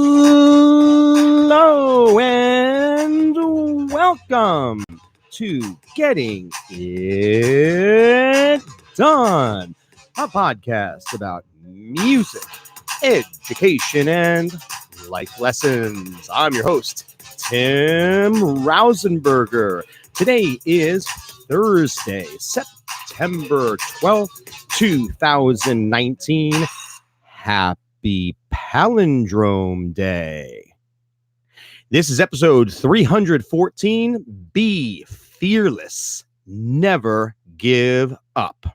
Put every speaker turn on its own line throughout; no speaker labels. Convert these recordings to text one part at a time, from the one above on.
Hello and welcome to Getting It Done, a podcast about music, education, and life lessons. I'm your host, Tim Rausenberger. Today is Thursday, September 12th, 2019. Happy Palindrome Day. This is episode 314. Be fearless. Never give up.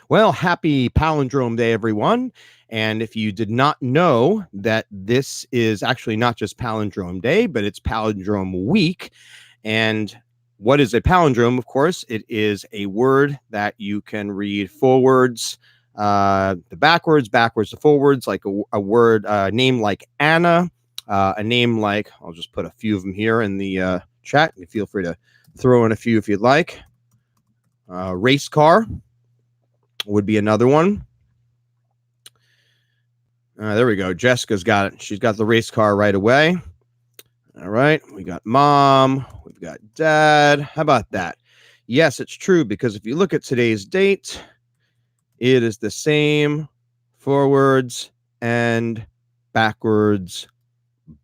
Well, happy Palindrome Day, everyone. And if you did not know that this is actually not just Palindrome Day, but it's Palindrome Week. And what is a palindrome? Of course, it is a word that you can read forwards, the backwards to forwards, like a word, name like Anna, a name like, I'll just put a few of them here in the chat. You feel free to throw in a few if you'd like. Race car would be another one. There we go. Jessica's got it. She's got the race car right away. All right. We got mom. We've got dad. How about that? Yes, it's true, because if you look at today's date, it is the same forwards and backwards.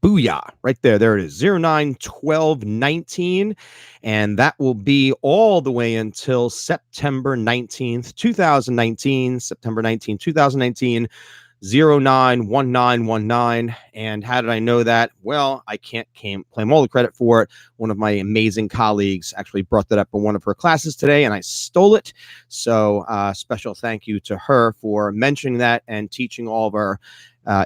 Booyah. Right there. There it is. 09/12/19. And that will be all the way until September 19th, 2019. September 19th, 2019. 091919. And how did I know that? Well, I can't claim all the credit for it. One of my amazing colleagues actually brought that up in one of her classes today, and I stole it. So special thank you to her for mentioning that and teaching all of our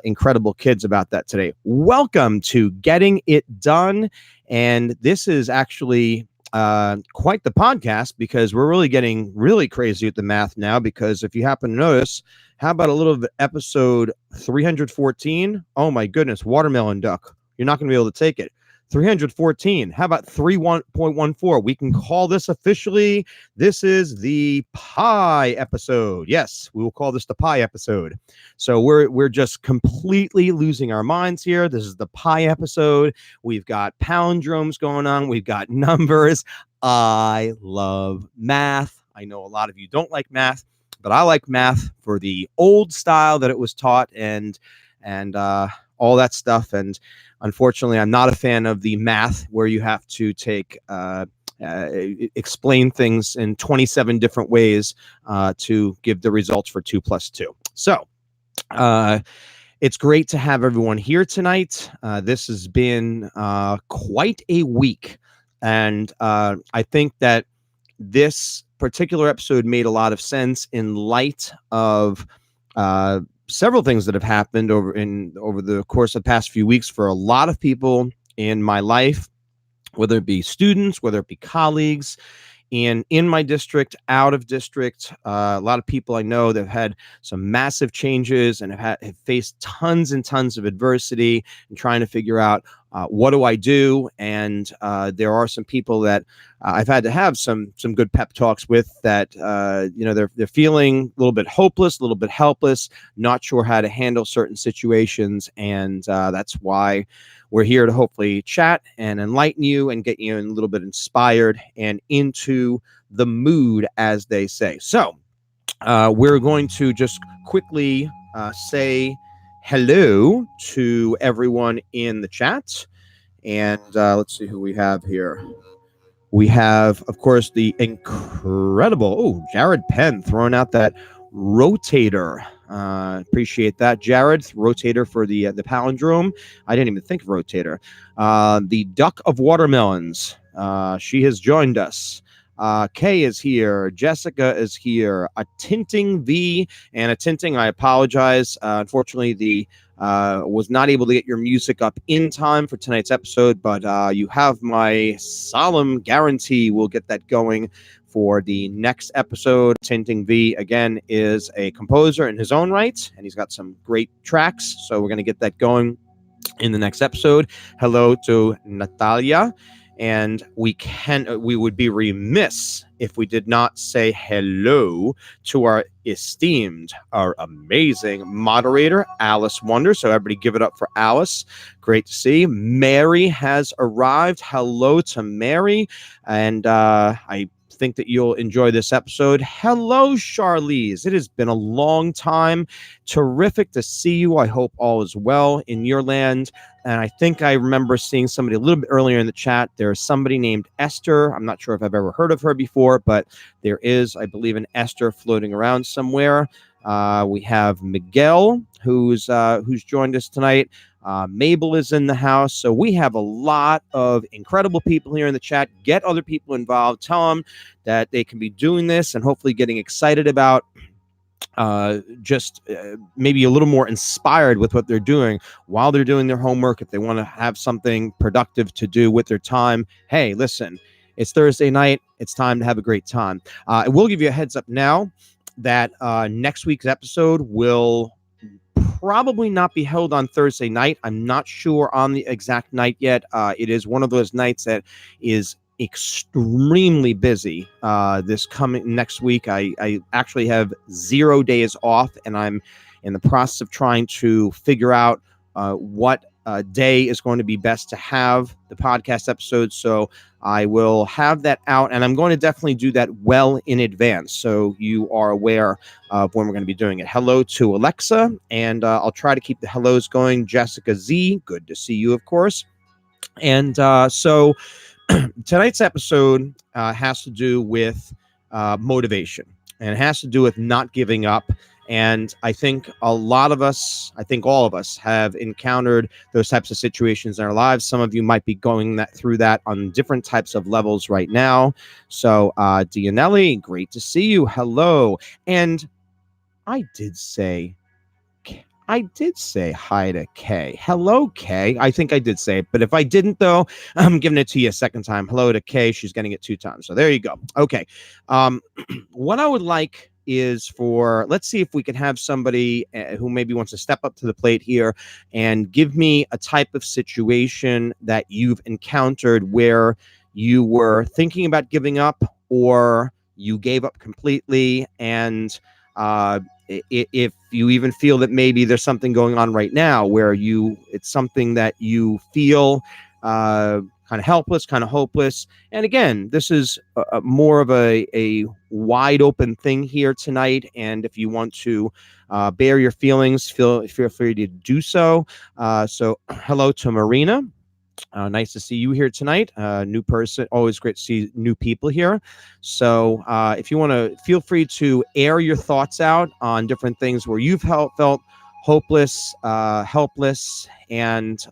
incredible kids about that today. Welcome to Getting It Done. And this is actually quite the podcast, because we're really getting really crazy with the math now. Because if you happen to notice, how about a little bit episode 314? Oh my goodness, watermelon duck. You're not going to be able to take it. 314. How about 3.14? We can call this officially. This is the pie episode. Yes, we will call this the pie episode. So we're just completely losing our minds here. This is the pie episode. We've got palindromes going on. We've got numbers. I love math. I know a lot of you don't like math, but I like math for the old style that it was taught and all that stuff. And unfortunately, I'm not a fan of the math where you have to take explain things in 27 different ways to give the results for 2 + 2. So it's great to have everyone here tonight. This has been quite a week. And I think that this particular episode made a lot of sense in light of several things that have happened over the course of the past few weeks for a lot of people in my life, whether it be students, whether it be colleagues, and in my district, out of district. A lot of people I know that have had some massive changes and have faced tons and tons of adversity and trying to figure out what do I do. And there are some people that I've had to have some good pep talks with that they're feeling a little bit hopeless, a little bit helpless, not sure how to handle certain situations, and that's why we're here to hopefully chat and enlighten you and get you a little bit inspired and into the mood, as they say. So we're going to just quickly say hello to everyone in the chat. And let's see who we have here. We have, of course, the incredible, Jared Penn throwing out that rotator. Appreciate that, Jared. Rotator for the palindrome. I didn't even think of rotator. The Duck of Watermelons. She has joined us. Kay is here. Jessica is here. A Tinting V and a Tinting. I apologize. Unfortunately, the was not able to get your music up in time for tonight's episode, but you have my solemn guarantee we'll get that going for the next episode. Tinting V, again, is a composer in his own right, and he's got some great tracks, so we're going to get that going in the next episode. Hello to Natalia, and we would be remiss if we did not say hello to our esteemed, our amazing moderator, Alice Wonder. So everybody give it up for Alice. Great to see. Mary has arrived. Hello to Mary. And I think that you'll enjoy this episode. Hello, Charlize. It has been a long time. Terrific to see you. I hope all is well in your land. And I think I remember seeing somebody a little bit earlier in the chat. There's somebody named Esther. I'm not sure if I've ever heard of her before, but there is, I believe, an Esther floating around somewhere. We have Miguel, who's joined us tonight. Mabel is in the house. So we have a lot of incredible people here in the chat. Get other people involved. Tell them that they can be doing this and hopefully getting excited about maybe a little more inspired with what they're doing while they're doing their homework. If they want to have something productive to do with their time, hey, listen, it's Thursday night. It's time to have a great time. I will give you a heads up now that next week's episode will probably not be held on Thursday night. I'm not sure on the exact night yet. It is one of those nights that is extremely busy this coming next week. I actually have 0 days off, and I'm in the process of trying to figure out what day is going to be best to have the podcast episode. So I will have that out, and I'm going to definitely do that well in advance, so you are aware of when we're going to be doing it. Hello to Alexa, and I'll try to keep the hellos going. Jessica Z, good to see you, of course. And so tonight's episode has to do with motivation, and it has to do with not giving up. And I think all of us have encountered those types of situations in our lives. Some of you might be going through that on different types of levels right now. So Dianelli, great to see you. Hello. And I did say hi to Kay. Hello, Kay. I think I did say it, but if I didn't, though, I'm giving it to you a second time. Hello to Kay. She's getting it 2 times. So there you go. Okay. What I would like is let's see if we can have somebody who maybe wants to step up to the plate here and give me a type of situation that you've encountered where you were thinking about giving up or you gave up completely, and if you even feel that maybe there's something going on right now where it's something that you feel kind of helpless, kind of hopeless. And again, this is more of a wide open thing here tonight. And if you want to bear your feelings, feel free to do so. So hello to Marina. Nice to see you here tonight. New person, always great to see new people here. So if you want to, feel free to air your thoughts out on different things where you've felt hopeless, helpless, and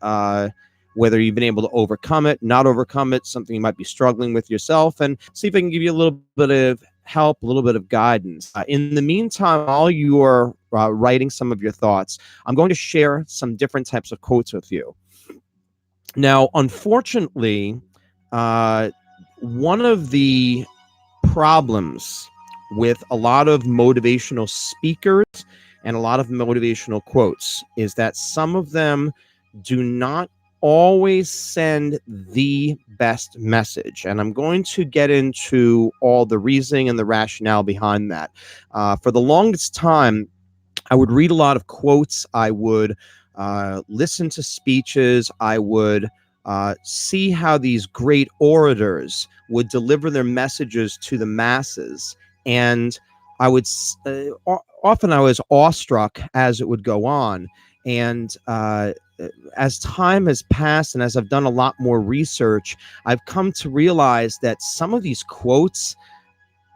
whether you've been able to overcome it, not overcome it, something you might be struggling with yourself, and see if I can give you a little bit of help, a little bit of guidance. In the meantime, while you are writing some of your thoughts, I'm going to share some different types of quotes with you. Now, unfortunately, one of the problems with a lot of motivational speakers and a lot of motivational quotes is that some of them do not always send the best message. And I'm going to get into all the reasoning and the rationale behind that. For the longest time, I would read a lot of quotes. I would listen to speeches. I would see how these great orators would deliver their messages to the masses. And I would often I was awestruck as it would go on. And as time has passed and as I've done a lot more research, I've come to realize that some of these quotes,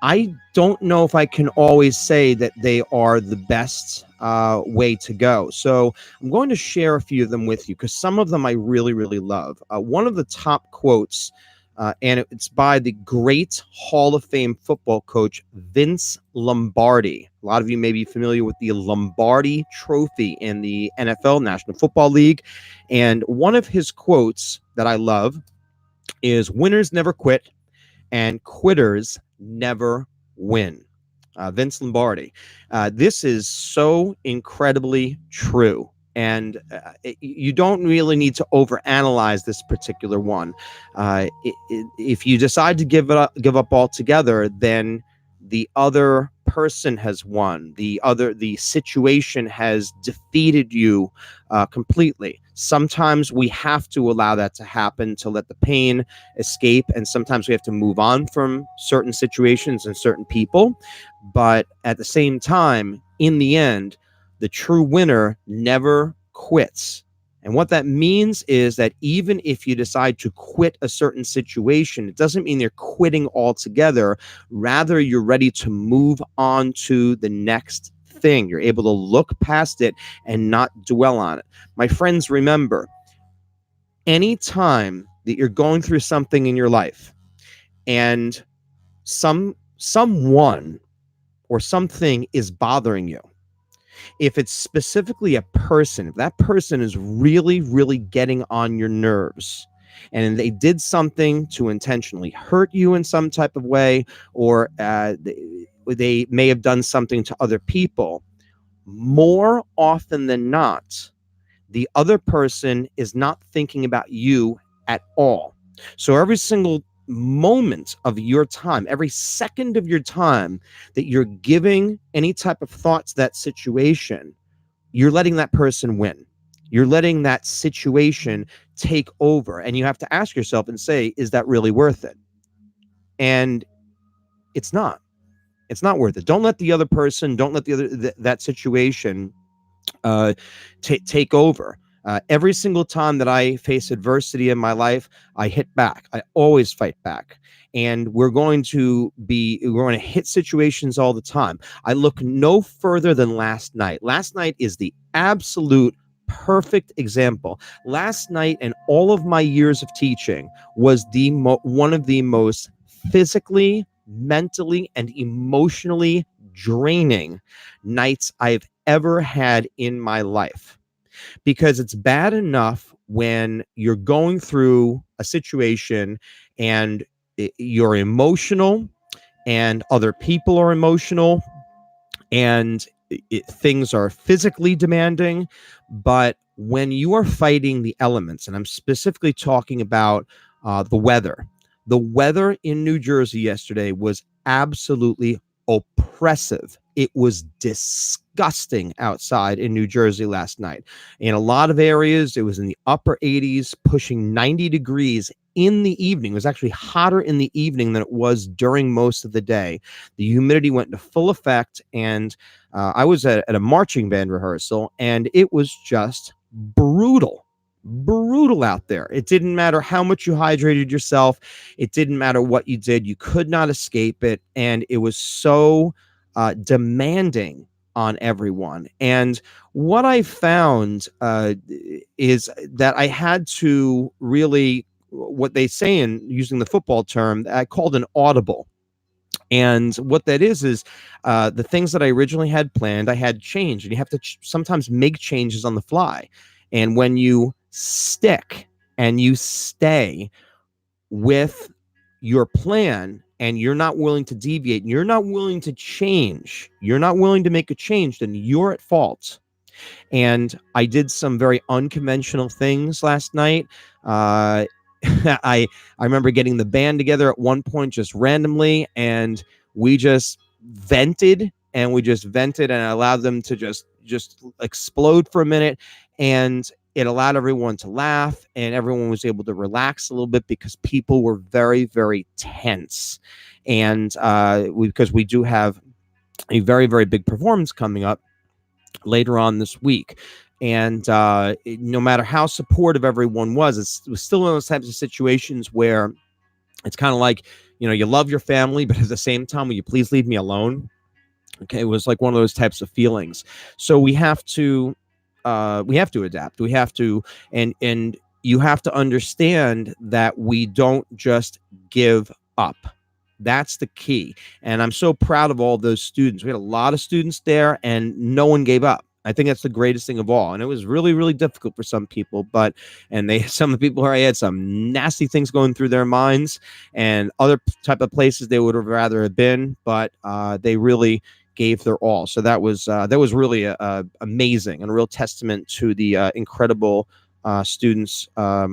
I don't know if I can always say that they are the best way to go. So I'm going to share a few of them with you because some of them I really, really love. One of the top quotes, and it's by the great Hall of Fame football coach, Vince Lombardi. A lot of you may be familiar with the Lombardi Trophy in the NFL, National Football League. And one of his quotes that I love is, "Winners never quit and quitters never win." Vince Lombardi. This is so incredibly true. And you don't really need to overanalyze this particular one. If you decide to give up altogether, then the other person has won. The situation has defeated you completely. Sometimes we have to allow that to happen to let the pain escape, and sometimes we have to move on from certain situations and certain people. But at the same time, in the end, the true winner never quits. And what that means is that even if you decide to quit a certain situation, it doesn't mean you're quitting altogether. Rather, you're ready to move on to the next thing. You're able to look past it and not dwell on it. My friends, remember, anytime that you're going through something in your life and someone or something is bothering you, if it's specifically a person, if that person is really, really getting on your nerves and they did something to intentionally hurt you in some type of way, or they may have done something to other people, more often than not, the other person is not thinking about you at all. So every single moment of your time, every second of your time that you're giving any type of thought to that situation, you're letting that person win. You're letting that situation take over. And you have to ask yourself and say, is that really worth it? And it's not. It's not worth it. Don't let the other person, don't let that situation take over. Every single time that I face adversity in my life, I hit back. I always fight back. And we're going to hit situations all the time. I look no further than last night. Last night is the absolute perfect example. Last night and all of my years of teaching was one of the most physically, mentally, and emotionally draining nights I've ever had in my life. Because it's bad enough when you're going through a situation and you're emotional and other people are emotional and things are physically demanding. But when you are fighting the elements, and I'm specifically talking about the weather in New Jersey yesterday was absolutely oppressive. It was disgusting outside in New Jersey last night. In a lot of areas, it was in the upper 80s, pushing 90 degrees in the evening. It was actually hotter in the evening than it was during most of the day. The humidity went into full effect, and I was at a marching band rehearsal, and it was just brutal out there. It didn't matter how much you hydrated yourself. It didn't matter what you did. You could not escape it. And it was so demanding on everyone. And what I found is that I had to really, what they say in using the football term, I called an audible. And what that is the things that I originally had planned, I had changed. And you have to sometimes make changes on the fly. And when you stick and you stay with your plan and you're not willing to deviate, and you're not willing to change, you're not willing to make a change, then you're at fault. And I did some very unconventional things last night. I remember getting the band together at one point just randomly, and we just vented and I allowed them to just explode for a minute, and it allowed everyone to laugh, and everyone was able to relax a little bit because people were very, very tense. And because we do have a very, very big performance coming up later on this week. And no matter how supportive everyone was, it was still one of those types of situations where it's kind of like, you love your family, but at the same time, will you please leave me alone? Okay, it was like one of those types of feelings. So we have to adapt. We have to, and you have to understand that we don't just give up. That's the key. And I'm so proud of all those students. We had a lot of students there, and no one gave up. I think that's the greatest thing of all. And it was really, really difficult for some people, some of the people here, I had some nasty things going through their minds, and other type of places they would have rather have been, but they really gave their all. So that was really amazing and a real testament to the incredible students I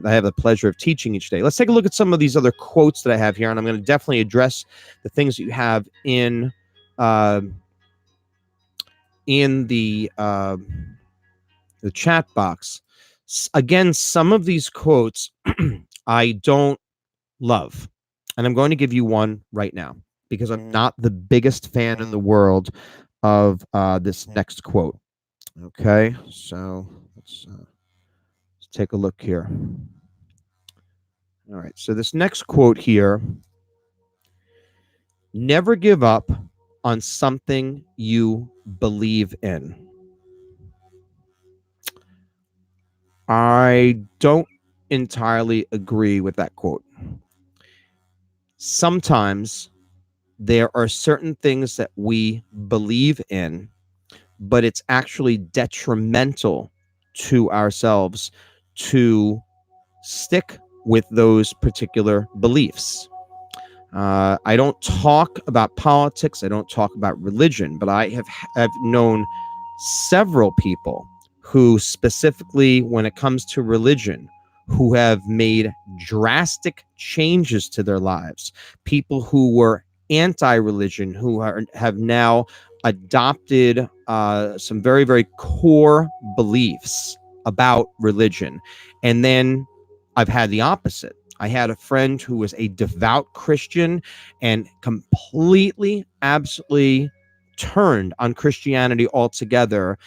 have the pleasure of teaching each day. Let's take a look at some of these other quotes that I have here, and I'm going to definitely address the things that you have in the chat box. Again, some of these quotes I don't love, and I'm going to give you one right now because I'm not the biggest fan in the world of this next quote. Okay, so let's take a look here. All right, so this next quote here: never give up on something you believe in. I don't entirely agree with that quote. Sometimes there are certain things that we believe in, but it's actually detrimental to ourselves to stick with those particular beliefs. I don't talk about politics. I don't talk about religion, but I have known several people who specifically, when it comes to religion, who have made drastic changes to their lives. People who were anti-religion, who have now adopted some very, very core beliefs about religion. And then I've had the opposite. I had a friend who was a devout Christian and completely, absolutely turned on Christianity altogether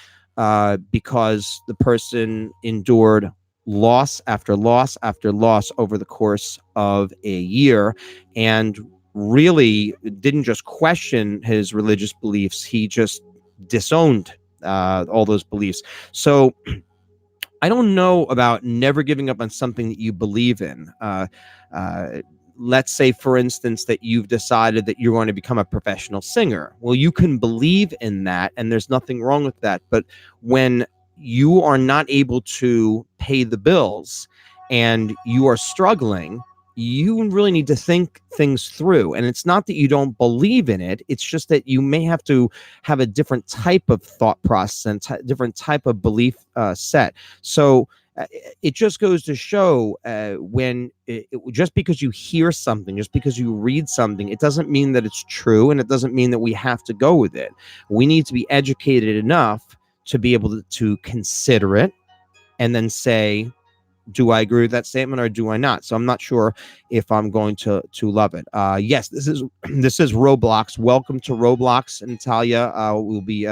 because the person endured loss after loss after loss over the course of a year and really didn't just question his religious beliefs, he just disowned all those beliefs. So I don't know about never giving up on something that you believe in. Let's say, for instance, that you've decided that you're going to become a professional singer. Well, you can believe in that, and there's nothing wrong with that. But when you are not able to pay the bills and you are struggling, you really need to think things through. And it's not that you don't believe in it. It's just that you may have to have a different type of thought process and different type of belief set. So it just goes to show just because you hear something, just because you read something, it doesn't mean that it's true, and it doesn't mean that we have to go with it. We need to be educated enough to be able to consider it and then say, do I agree with that statement or do I not? So I'm not sure if I'm going to love it. Yes, this is Roblox. Welcome to Roblox, Natalia. We'll be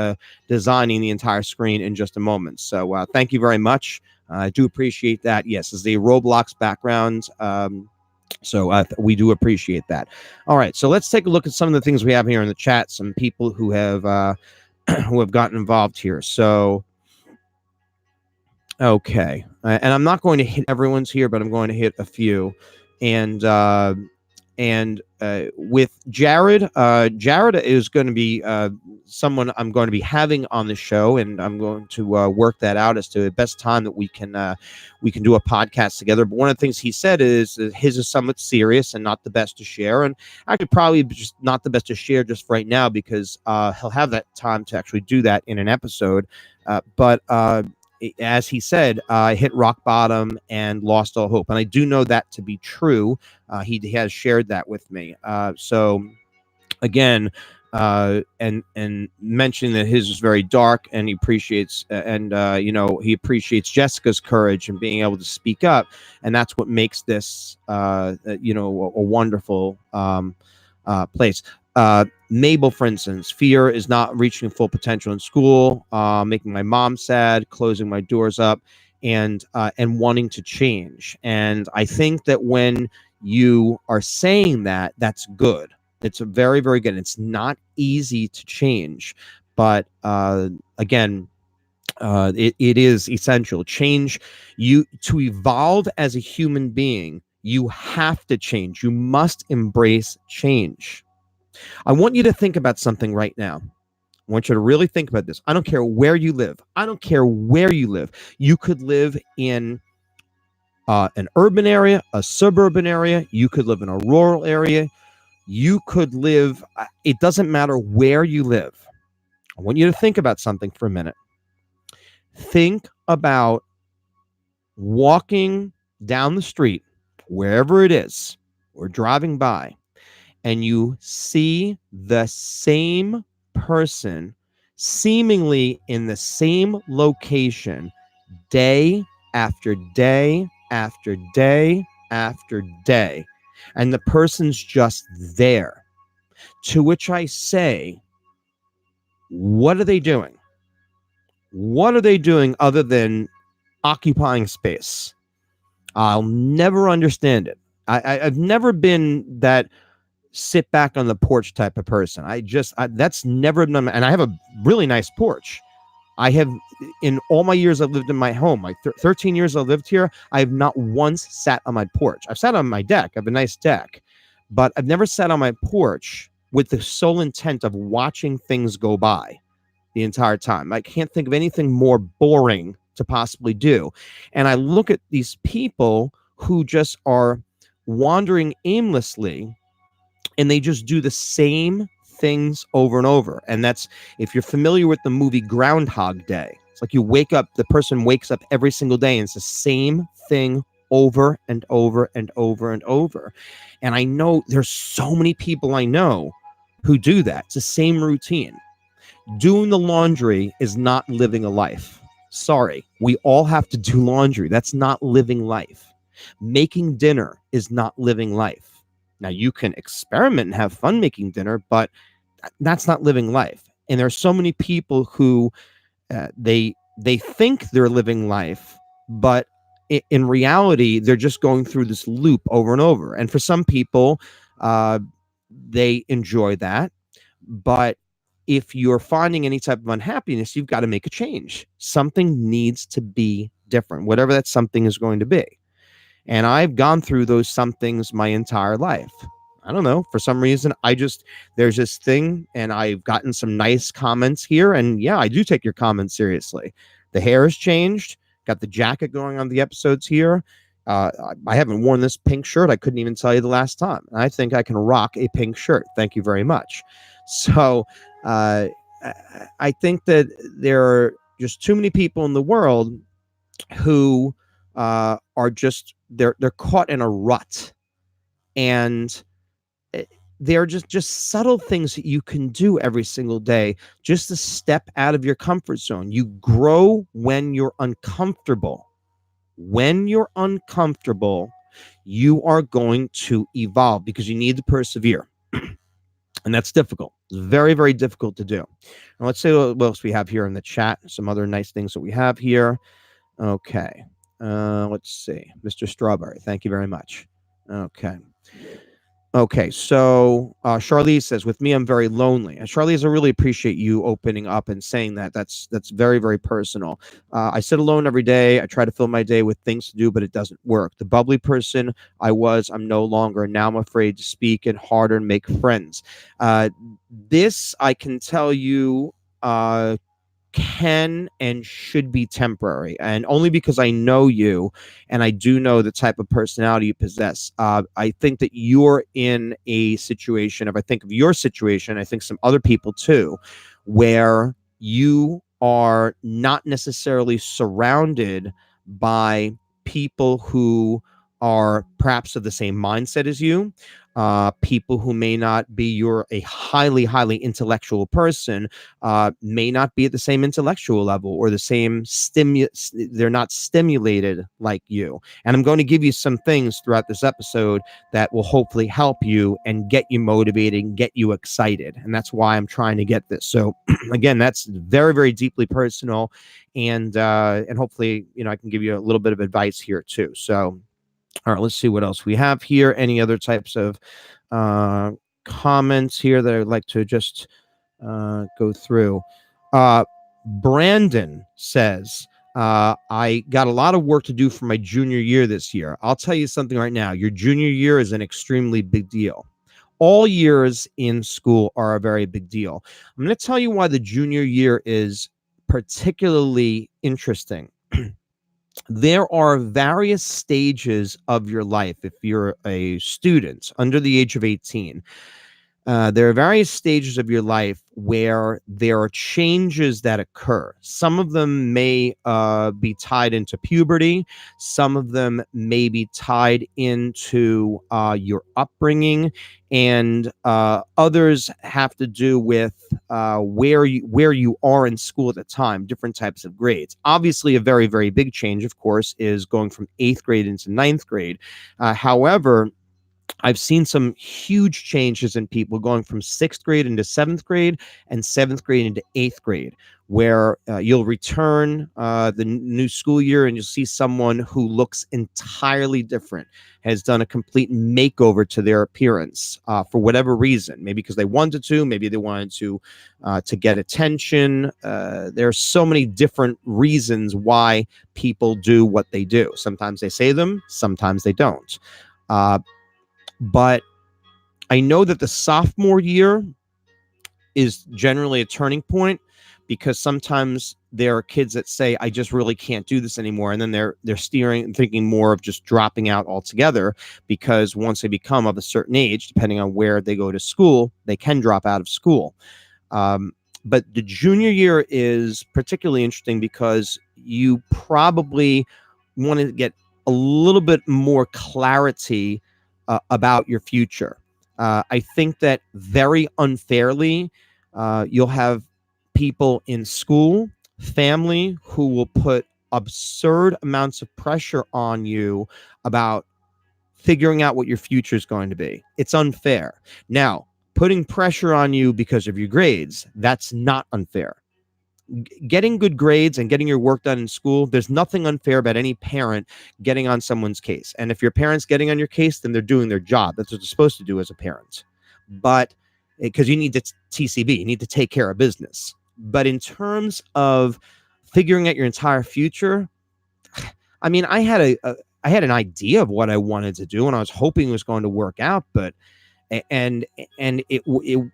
designing the entire screen in just a moment. So thank you very much. I do appreciate that. Yes, it's a Roblox background. So we do appreciate that. All right, so let's take a look at some of the things we have here in the chat. Some people who have gotten involved here. So. Okay, and I'm not going to hit everyone's here, but I'm going to hit a few. And with Jared, Jared is going to be someone I'm going to be having on the show, and I'm going to work that out as to the best time that we can do a podcast together. But one of the things he said is his is somewhat serious and not the best to share, and actually probably just not the best to share just right now because he'll have that time to actually do that in an episode. But as he said, I hit rock bottom and lost all hope. And I do know that to be true. He has shared that with me. So again, and mentioning that his is very dark, and he appreciates, he appreciates Jessica's courage and being able to speak up. And that's what makes this, a wonderful place. Mabel, for instance, fear is not reaching full potential in school, making my mom sad, closing my doors up, and wanting to change. And I think that when you are saying that, that's good. It's a very, very good. It's not easy to change, but again, it is essential. Change, to evolve as a human being, you have to change. You must embrace change. I want you to think about something right now. I want you to really think about this. I don't care where you live. I don't care where you live. You could live in an urban area, a suburban area. You could live in a rural area. You could live, it doesn't matter where you live. I want you to think about something for a minute. Think about walking down the street, wherever it is, or driving by, and you see the same person seemingly in the same location day after day after day after day, and the person's just there. To which I say, what are they doing? What are they doing other than occupying space? I'll never understand it. I've never been that sit back on the porch type of person. That's never been, and I have a really nice porch. I have, in all my years I've lived in my home, 13 years I've lived here, I have not once sat on my porch. I've sat on my deck. I have a nice deck, but I've never sat on my porch with the sole intent of watching things go by the entire time. I can't think of anything more boring to possibly do. And I look at these people who just are wandering aimlessly, and they just do the same things over and over. And that's, if you're familiar with the movie Groundhog Day, it's like you wake up, the person wakes up every single day and it's the same thing over and over and over and over. And I know there's so many people I know who do that. It's the same routine. Doing the laundry is not living a life. Sorry, we all have to do laundry. That's not living life. Making dinner is not living life. Now, you can experiment and have fun making dinner, but that's not living life. And there are so many people who they think they're living life, but in reality, they're just going through this loop over and over. And for some people, they enjoy that. But if you're finding any type of unhappiness, you've got to make a change. Something needs to be different, whatever that something is going to be. And I've gone through those somethings my entire life. I don't know. For some reason, there's this thing, and I've gotten some nice comments here. And yeah, I do take your comments seriously. The hair has changed. Got the jacket going on the episodes here. I haven't worn this pink shirt. I couldn't even tell you the last time. I think I can rock a pink shirt. Thank you very much. So I think that there are just too many people in the world who are just, they're caught in a rut, and they're just subtle things that you can do every single day just to step out of your comfort zone. You grow when you're uncomfortable. When you're uncomfortable, you are going to evolve because you need to persevere. And that's difficult. It's very, very difficult to do. Now, let's see what else we have here in the chat. Some other nice things that we have here. Okay. Let's see. Mr. Strawberry, thank you very much. Okay. Okay, so Charlize says, with me, I'm very lonely. And Charlize, I really appreciate you opening up and saying that. That's very, very personal. I sit alone every day. I try to fill my day with things to do, but it doesn't work. The bubbly person I'm no longer. Now I'm afraid to speak and harder and make friends. This, I can tell you, can and should be temporary, and only because I know you and I do know the type of personality you possess. I think that you're in a situation, if I think of your situation, I think some other people too, where you are not necessarily surrounded by people who are perhaps of the same mindset as you, people who may not be, you're a highly, highly intellectual person, may not be at the same intellectual level or the same they're not stimulated like you. And I'm going to give you some things throughout this episode that will hopefully help you and get you motivated and get you excited. And that's why I'm trying to get this. So again, that's very, very deeply personal. And hopefully, I can give you a little bit of advice here too. So, all right, let's see what else we have here. Any other types of comments here that I'd like to just go through? Brandon says, I got a lot of work to do for my junior year this year. I'll tell you something right now. Your junior year is an extremely big deal. All years in school are a very big deal. I'm going to tell you why the junior year is particularly interesting. there are various stages of your life. If you're a student under the age of 18, there are various stages of your life where there are changes that occur. Some of them may be tied into puberty. Some of them may be tied into your upbringing, and others have to do with where you are in school at the time. Different types of grades. Obviously, a very, very big change, of course, is going from 8th grade into 9th grade. However, I've seen some huge changes in people going from 6th grade into 7th grade and 7th grade into 8th grade, where you'll return the new school year and you'll see someone who looks entirely different, has done a complete makeover to their appearance for whatever reason. Maybe because they wanted to, maybe they wanted to get attention. There are so many different reasons why people do what they do. Sometimes they say them, sometimes they don't. But I know that the sophomore year is generally a turning point, because sometimes there are kids that say, I just really can't do this anymore. And then they're steering and thinking more of just dropping out altogether, because once they become of a certain age, depending on where they go to school, they can drop out of school. But the junior year is particularly interesting because you probably want to get a little bit more clarity about your future. I think that very unfairly, you'll have people in school, family, who will put absurd amounts of pressure on you about figuring out what your future is going to be. It's unfair. Now, putting pressure on you because of your grades, that's not unfair. Getting good grades and getting your work done in school, there's nothing unfair about any parent getting on someone's case. And if your parent's getting on your case, then they're doing their job. That's what they're supposed to do as a parent. But because you need to TCB, you need to take care of business. But in terms of figuring out your entire future, I mean, I had an idea of what I wanted to do, and I was hoping it was going to work out, but it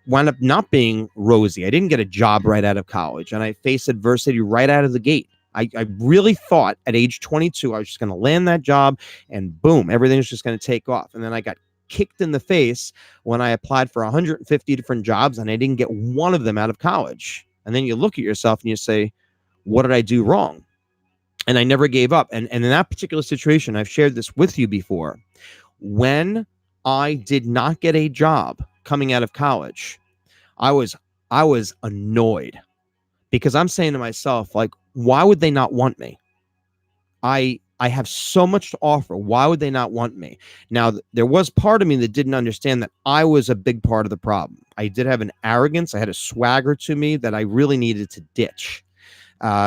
wound up not being rosy. I didn't get a job right out of college, and I faced adversity right out of the gate. I really thought at age 22 I was just going to land that job, and boom, everything was just going to take off. And then I got kicked in the face when I applied for 150 different jobs, and I didn't get one of them out of college. And then you look at yourself and you say, what did I do wrong? And I never gave up. And in that particular situation, I've shared this with you before. When I did not get a job coming out of college, I was annoyed, because I'm saying to myself, like, why would they not want me? I have so much to offer. Why would they not want me? Now, there was part of me that didn't understand that I was a big part of the problem. I did have an arrogance. I had a swagger to me that I really needed to ditch,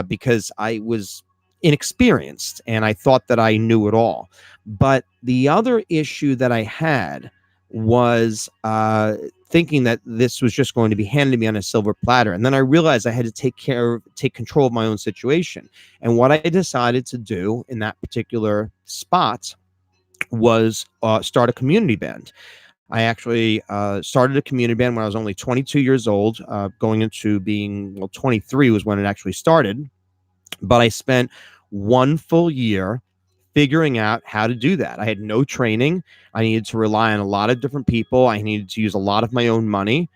because I was inexperienced and I thought that I knew it all. But the other issue that I had was thinking that this was just going to be handed to me on a silver platter. And then I realized I had to take control of my own situation. And what I decided to do in that particular spot was start a community band. I actually started a community band when I was only 22 years old, going into being, 23 was when it actually started. But I spent one full year figuring out how to do that. I had no training. I needed to rely on a lot of different people. I needed to use a lot of my own money.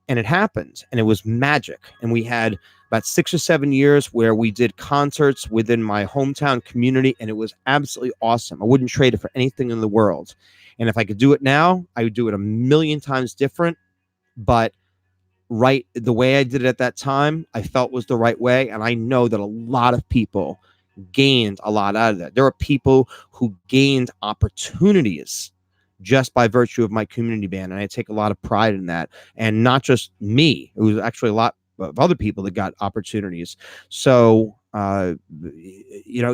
And it happened. And it was magic. And we had about 6 or 7 years where we did concerts within my hometown community. And it was absolutely awesome. I wouldn't trade it for anything in the world. And if I could do it now, I would do it a million times different. But the way I did it at that time, I felt was the right way. And I know that a lot of people gained a lot out of that. There are people who gained opportunities just by virtue of my community band, and I take a lot of pride in that. And not just me, it was actually a lot of other people that got opportunities. So you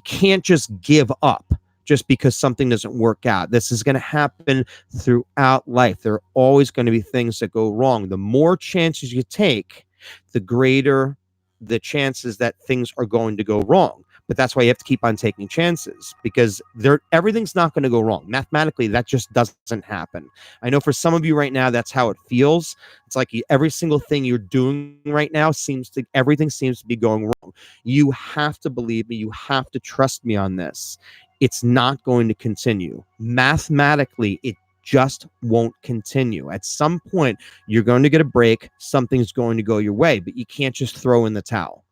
can't just give up just because something doesn't work out. This is going to happen throughout life. There are always going to be things that go wrong. The more chances you take, the greater the chances that things are going to go wrong. But that's why you have to keep on taking chances, because everything's not going to go wrong. Mathematically, that just doesn't happen. I know for some of you right now, that's how it feels. It's like every single thing you're doing right now everything seems to be going wrong. You have to believe me. You have to trust me on this. It's not going to continue. Mathematically, it just won't continue. At some point, you're going to get a break. Something's going to go your way, but you can't just throw in the towel.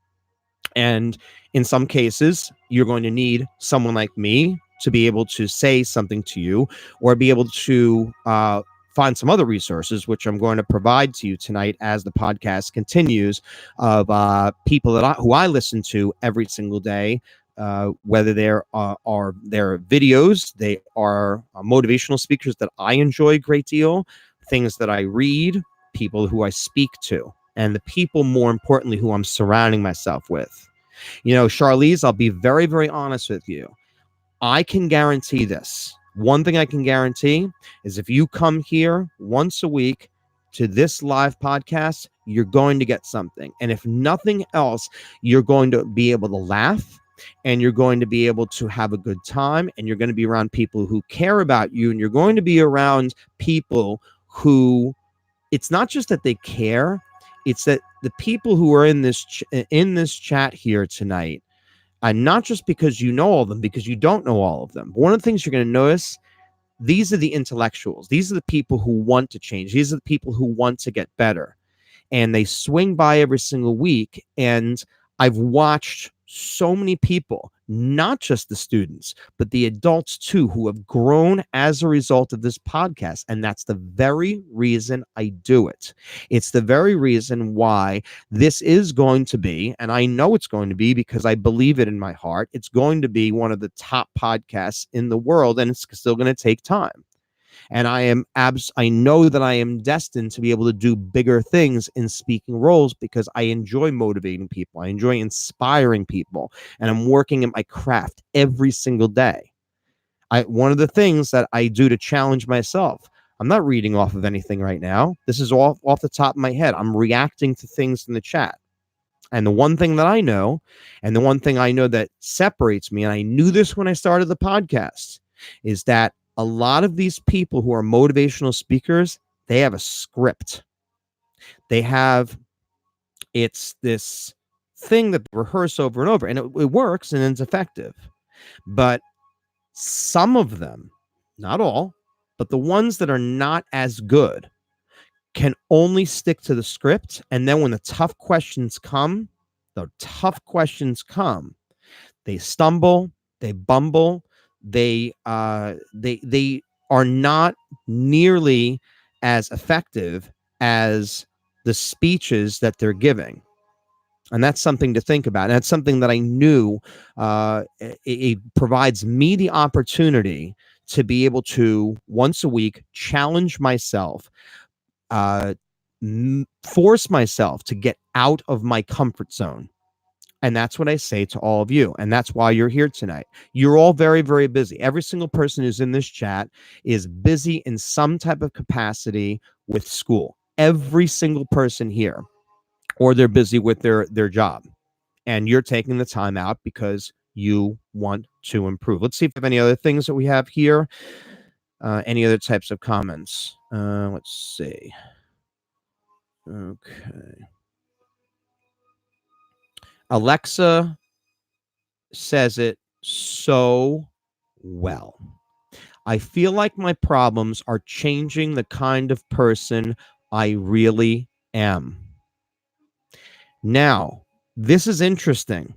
And in some cases, you're going to need someone like me to be able to say something to you, or be able to find some other resources, which I'm going to provide to you tonight as the podcast continues, of people who I listen to every single day. Whether they're videos, they are motivational speakers that I enjoy a great deal, things that I read, people who I speak to, and the people, more importantly, who I'm surrounding myself with. You know, Charlize, I'll be very, very honest with you. I can guarantee this. One thing I can guarantee is if you come here once a week to this live podcast, you're going to get something. And if nothing else, you're going to be able to laugh, and you're going to be able to have a good time, and you're going to be around people who care about you, and you're going to be around people who, it's not just that they care, it's that the people who are in this chat here tonight, not just because you know all of them, because you don't know all of them. But one of the things you're going to notice, these are the intellectuals. These are the people who want to change. These are the people who want to get better. And they swing by every single week. And I've watched so many people, not just the students, but the adults too, who have grown as a result of this podcast. And that's the very reason I do it. It's the very reason why this is going to be, and I know it's going to be because I believe it in my heart, it's going to be one of the top podcasts in the world, and it's still going to take time. And I know that I am destined to be able to do bigger things in speaking roles, because I enjoy motivating people. I enjoy inspiring people, and I'm working at my craft every single day. One of the things that I do to challenge myself, I'm not reading off of anything right now. This is off the top of my head. I'm reacting to things in the chat. And the one thing that I know, and the one thing I know that separates me, and I knew this when I started the podcast, is that a lot of these people who are motivational speakers, they have a script. It's this thing that they rehearse over and over, and it works and it's effective. But some of them, not all, but the ones that are not as good, can only stick to the script. And then when the tough questions come, they stumble, they bumble, they are not nearly as effective as the speeches that they're giving. And that's something to think about. And that's something that I knew it provides me the opportunity to be able to, once a week, challenge myself, force myself to get out of my comfort zone. And that's what I say to all of you. And that's why you're here tonight. You're all very, very busy. Every single person who's in this chat is busy in some type of capacity with school. Every single person here, or they're busy with their job. And you're taking the time out because you want to improve. Let's see if we have any other things that we have here. Any other types of comments? Let's see. Okay. Alexa says it so well. I feel like my problems are changing the kind of person I really am. Now, this is interesting,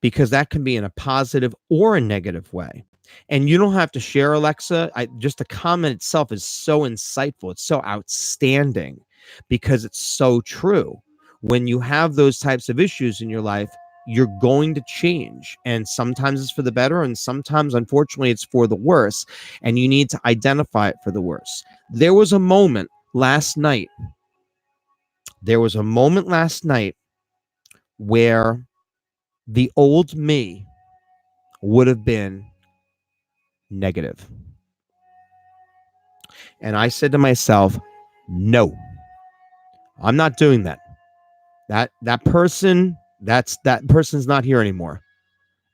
because that can be in a positive or a negative way. And you don't have to share, Alexa. Just the comment itself is so insightful. It's so outstanding, because it's so true. When you have those types of issues in your life, you're going to change. And sometimes it's for the better, and sometimes, unfortunately, it's for the worse. And you need to identify it for the worse. There was a moment last night where the old me would have been negative. And I said to myself, no, I'm not doing that. That person's not here anymore.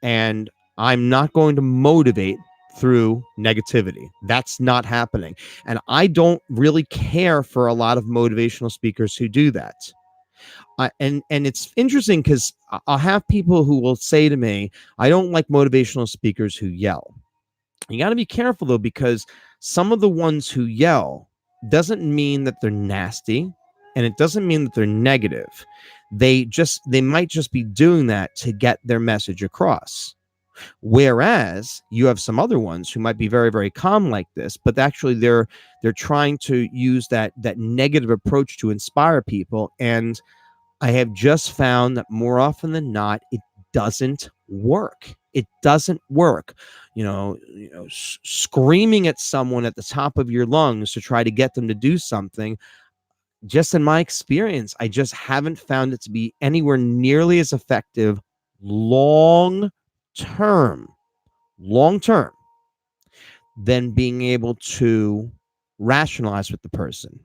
And I'm not going to motivate through negativity. That's not happening. And I don't really care for a lot of motivational speakers who do that. And it's interesting because I'll have people who will say to me, I don't like motivational speakers who yell. You got to be careful, though, because some of the ones who yell doesn't mean that they're nasty, and it doesn't mean that they're negative. They might just be doing that to get their message across. Whereas you have some other ones who might be very, very calm like this, but actually they're trying to use that negative approach to inspire people. And I have just found that more often than not, it doesn't work. It doesn't work. Screaming at someone at the top of your lungs to try to get them to do something, just in my experience, I just haven't found it to be anywhere nearly as effective long term than being able to rationalize with the person.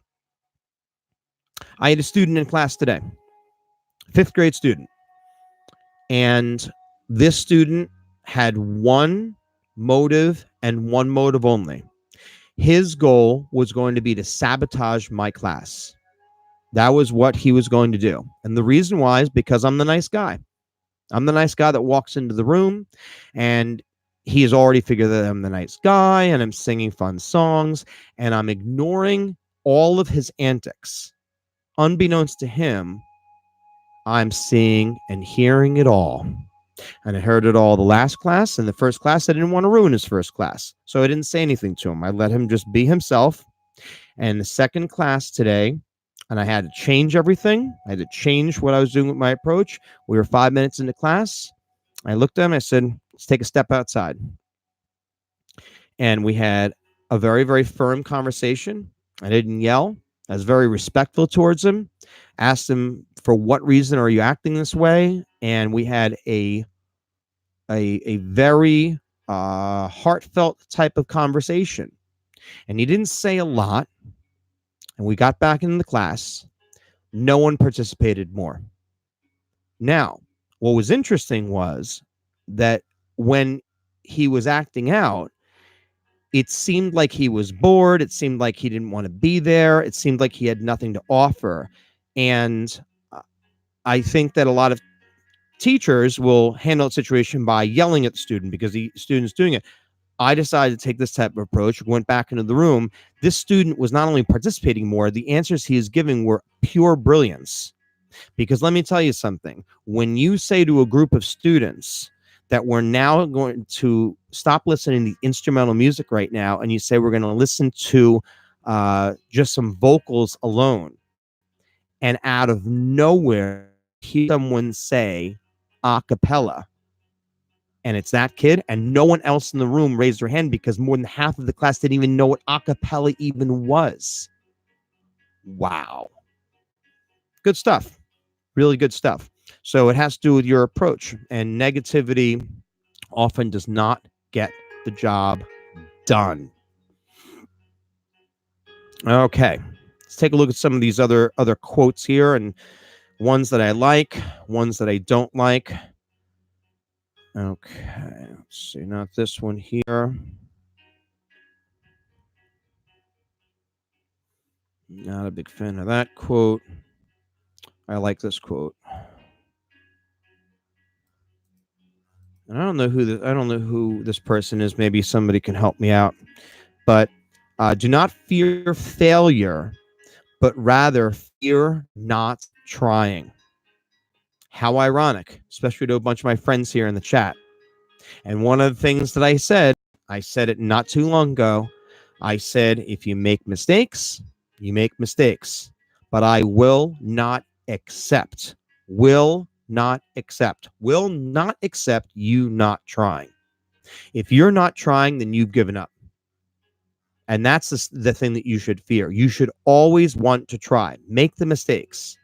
I had a student in class today, 5th grade student, and this student had one motive and one motive only. His goal was going to be to sabotage my class. That was what he was going to do. And the reason why is because I'm the nice guy. I'm the nice guy that walks into the room, and he has already figured that I'm the nice guy, and I'm singing fun songs, and I'm ignoring all of his antics. Unbeknownst to him, I'm seeing and hearing it all. And I heard it all the last class. And the first class, I didn't want to ruin his first class, so I didn't say anything to him. I let him just be himself. And the second class today, and I had to change everything. I had to change what I was doing with my approach. We were 5 minutes into class. I looked at him. I said, let's take a step outside. And we had a very, very firm conversation. I didn't yell. I was very respectful towards him. Asked him, for what reason are you acting this way? And we had a very heartfelt type of conversation. And he didn't say a lot. And we got back into the class. No one participated more. Now, what was interesting was that when he was acting out, it seemed like he was bored. It seemed like he didn't want to be there. It seemed like he had nothing to offer. And I think that a lot of teachers will handle the situation by yelling at the student because the student's doing it. I decided to take this type of approach, went back into the room. This student was not only participating more, the answers he is giving were pure brilliance. Because let me tell you something. When you say to a group of students that we're now going to stop listening to instrumental music right now, and you say we're going to listen to just some vocals alone, and out of nowhere, hear someone say a cappella, and it's that kid, and no one else in the room raised their hand because more than half of the class didn't even know what a cappella even was. Wow. Good stuff. Really good stuff. So it has to do with your approach, and negativity often does not get the job done. Okay. Let's take a look at some of these other quotes here, and ones that I like, ones that I don't like. Okay, let's see, not this one here. Not a big fan of that quote. I like this quote. And I don't know who this person is. Maybe somebody can help me out. But do not fear failure, but rather fear not trying. How ironic, especially to a bunch of my friends here in the chat. And one of the things that I said it not too long ago. I said, if you make mistakes, you make mistakes. But I will not accept you not trying. If you're not trying, then you've given up. And that's the thing that you should fear. You should always want to try. Make the mistakes.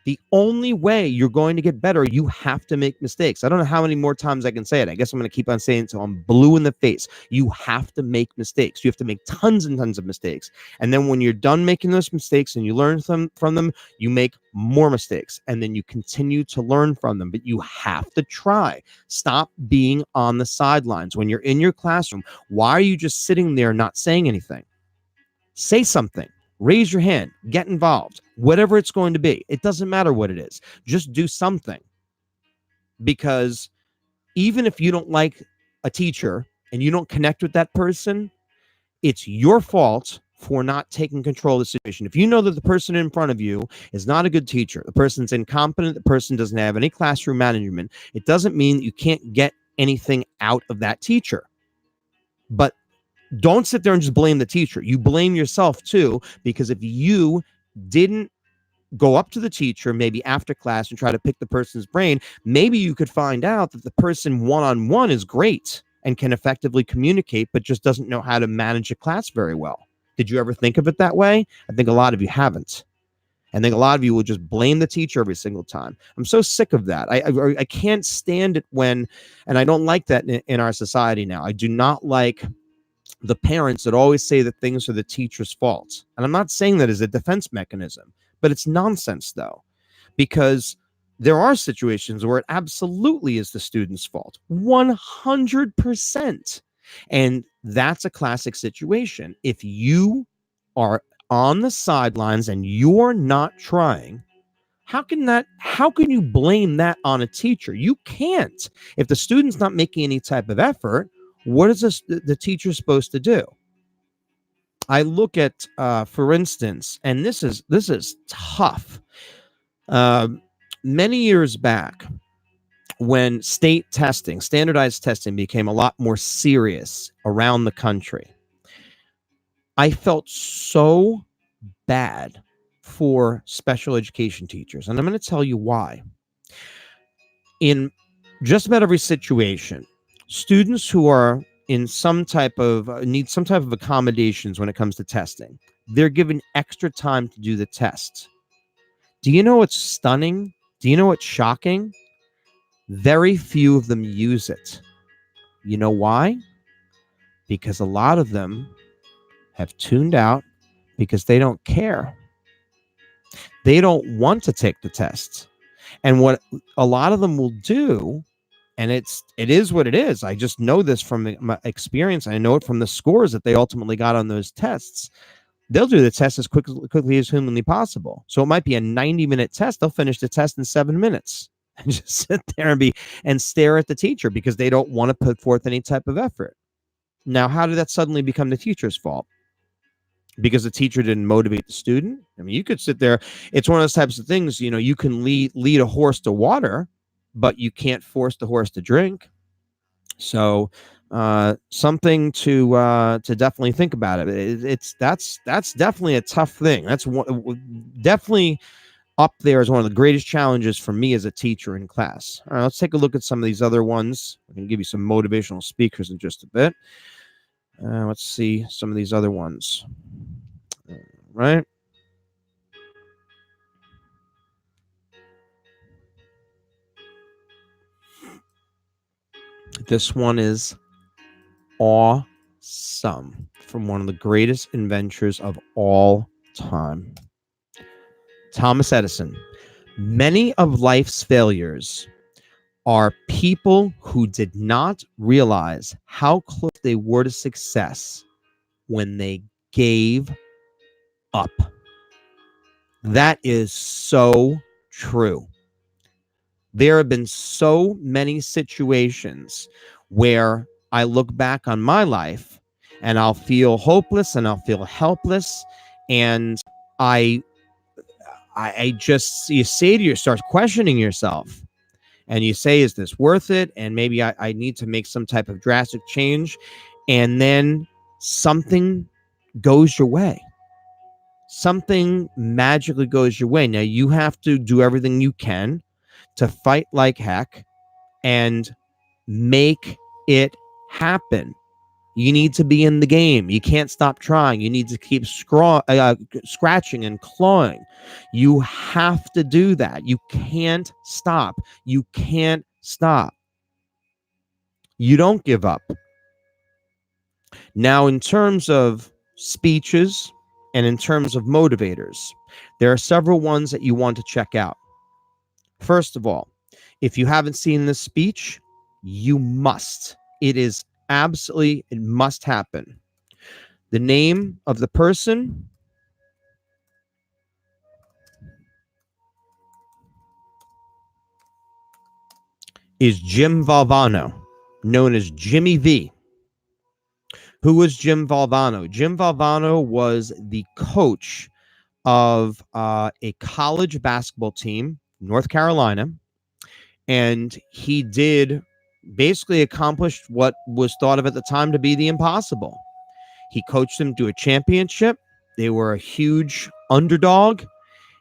The only way you're going to get better, you have to make mistakes. I don't know how many more times I can say it. I guess I'm going to keep on saying it until I'm blue in the face. You have to make mistakes. You have to make tons and tons of mistakes. And then when you're done making those mistakes and you learn from them, you make more mistakes. And then you continue to learn from them. But you have to try. Stop being on the sidelines. When you're in your classroom, why are you just sitting there not saying anything? Say something. Raise your hand, get involved, whatever it's going to be. It doesn't matter what it is. Just do something. Because even if you don't like a teacher and you don't connect with that person, it's your fault for not taking control of the situation. If you know that the person in front of you is not a good teacher, the person's incompetent, the person doesn't have any classroom management, it doesn't mean that you can't get anything out of that teacher. But don't sit there and just blame the teacher. You blame yourself too, because if you didn't go up to the teacher, maybe after class, and try to pick the person's brain, maybe you could find out that the person one-on-one is great and can effectively communicate, but just doesn't know how to manage a class very well. Did you ever think of it that way? I think a lot of you haven't. I think a lot of you will just blame the teacher every single time. I'm so sick of that. I can't stand it when, and I don't like that in our society now. I do not like the parents that always say that things are the teacher's fault. And I'm not saying that as a defense mechanism, but it's nonsense though, because there are situations where it absolutely is the student's fault, 100%. And that's a classic situation. If you are on the sidelines and you're not trying, how can you blame that on a teacher? You can't. If the student's not making any type of effort, what is the teacher supposed to do? I look at, for instance, and this is tough. Many years back, when standardized testing became a lot more serious around the country, I felt so bad for special education teachers. And I'm going to tell you why. In just about every situation, students who are in some type of need some type of accommodations when it comes to testing, they're given extra time to do the test. Do you know what's stunning? Do you know what's shocking? Very few of them use it. You know why? Because a lot of them have tuned out because they don't care. They don't want to take the tests. And what a lot of them will do, and it is what it is. I just know this from my experience. I know it from the scores that they ultimately got on those tests. They'll do the test as quickly as humanly possible. So it might be a 90-minute test. They'll finish the test in 7 minutes and just sit there and stare at the teacher because they don't want to put forth any type of effort. Now, how did that suddenly become the teacher's fault? Because the teacher didn't motivate the student? I mean, you could sit there. It's one of those types of things, you can lead a horse to water, but you can't force the horse to drink. So something to definitely think about it. That's definitely a tough thing. That's definitely up there as one of the greatest challenges for me as a teacher in class. All right, let's take a look at some of these other ones. I'm going to give you some motivational speakers in just a bit. Let's see some of these other ones. Right. This one is awesome, from one of the greatest inventors of all time, Thomas Edison. Many of life's failures are people who did not realize how close they were to success when they gave up. That is so true. There have been so many situations where I look back on my life and I'll feel hopeless and I'll feel helpless. And I just, you say to you, start questioning yourself and you say, is this worth it? And maybe I need to make some type of drastic change. And then something goes your way. Something magically goes your way. Now you have to do everything you can to fight like heck and make it happen. You need to be in the game. You can't stop trying. You need to keep scratching and clawing. You have to do that. You can't stop. You can't stop. You don't give up. Now, in terms of speeches and in terms of motivators, there are several ones that you want to check out. First of all, if you haven't seen this speech, you must. It is absolutely, it must happen. The name of the person is Jim Valvano, known as Jimmy V. Who was Jim Valvano? Jim Valvano was the coach of a college basketball team, North Carolina, and he did basically accomplish what was thought of at the time to be the impossible. He coached them to a championship. They were a huge underdog.